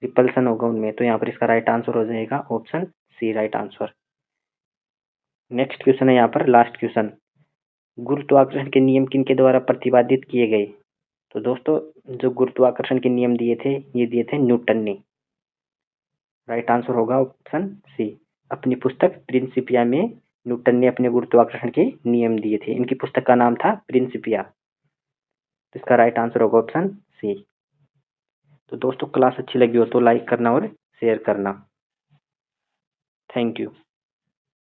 रिपल्सन होगा उनमें। तो यहाँ पर इसका राइट आंसर हो जाएगा option C, right answer. Next question है यहाँ पर लास्ट क्वेश्चन, गुरुत्वाकर्षण के नियम किनके द्वारा प्रतिपादित किए गए? तो दोस्तों जो गुरुत्वाकर्षण के नियम दिए थे, ये दिए थे न्यूटन ने। राइट आंसर होगा ऑप्शन सी। अपनी पुस्तक प्रिंसिपिया में न्यूटन ने अपने गुरुत्वाकर्षण के नियम दिए थे। इनकी पुस्तक का नाम था प्रिंसिपिया। तो इसका राइट आंसर होगा ऑप्शन सी। तो दोस्तों क्लास अच्छी लगी हो तो लाइक करना और शेयर करना। Thank you.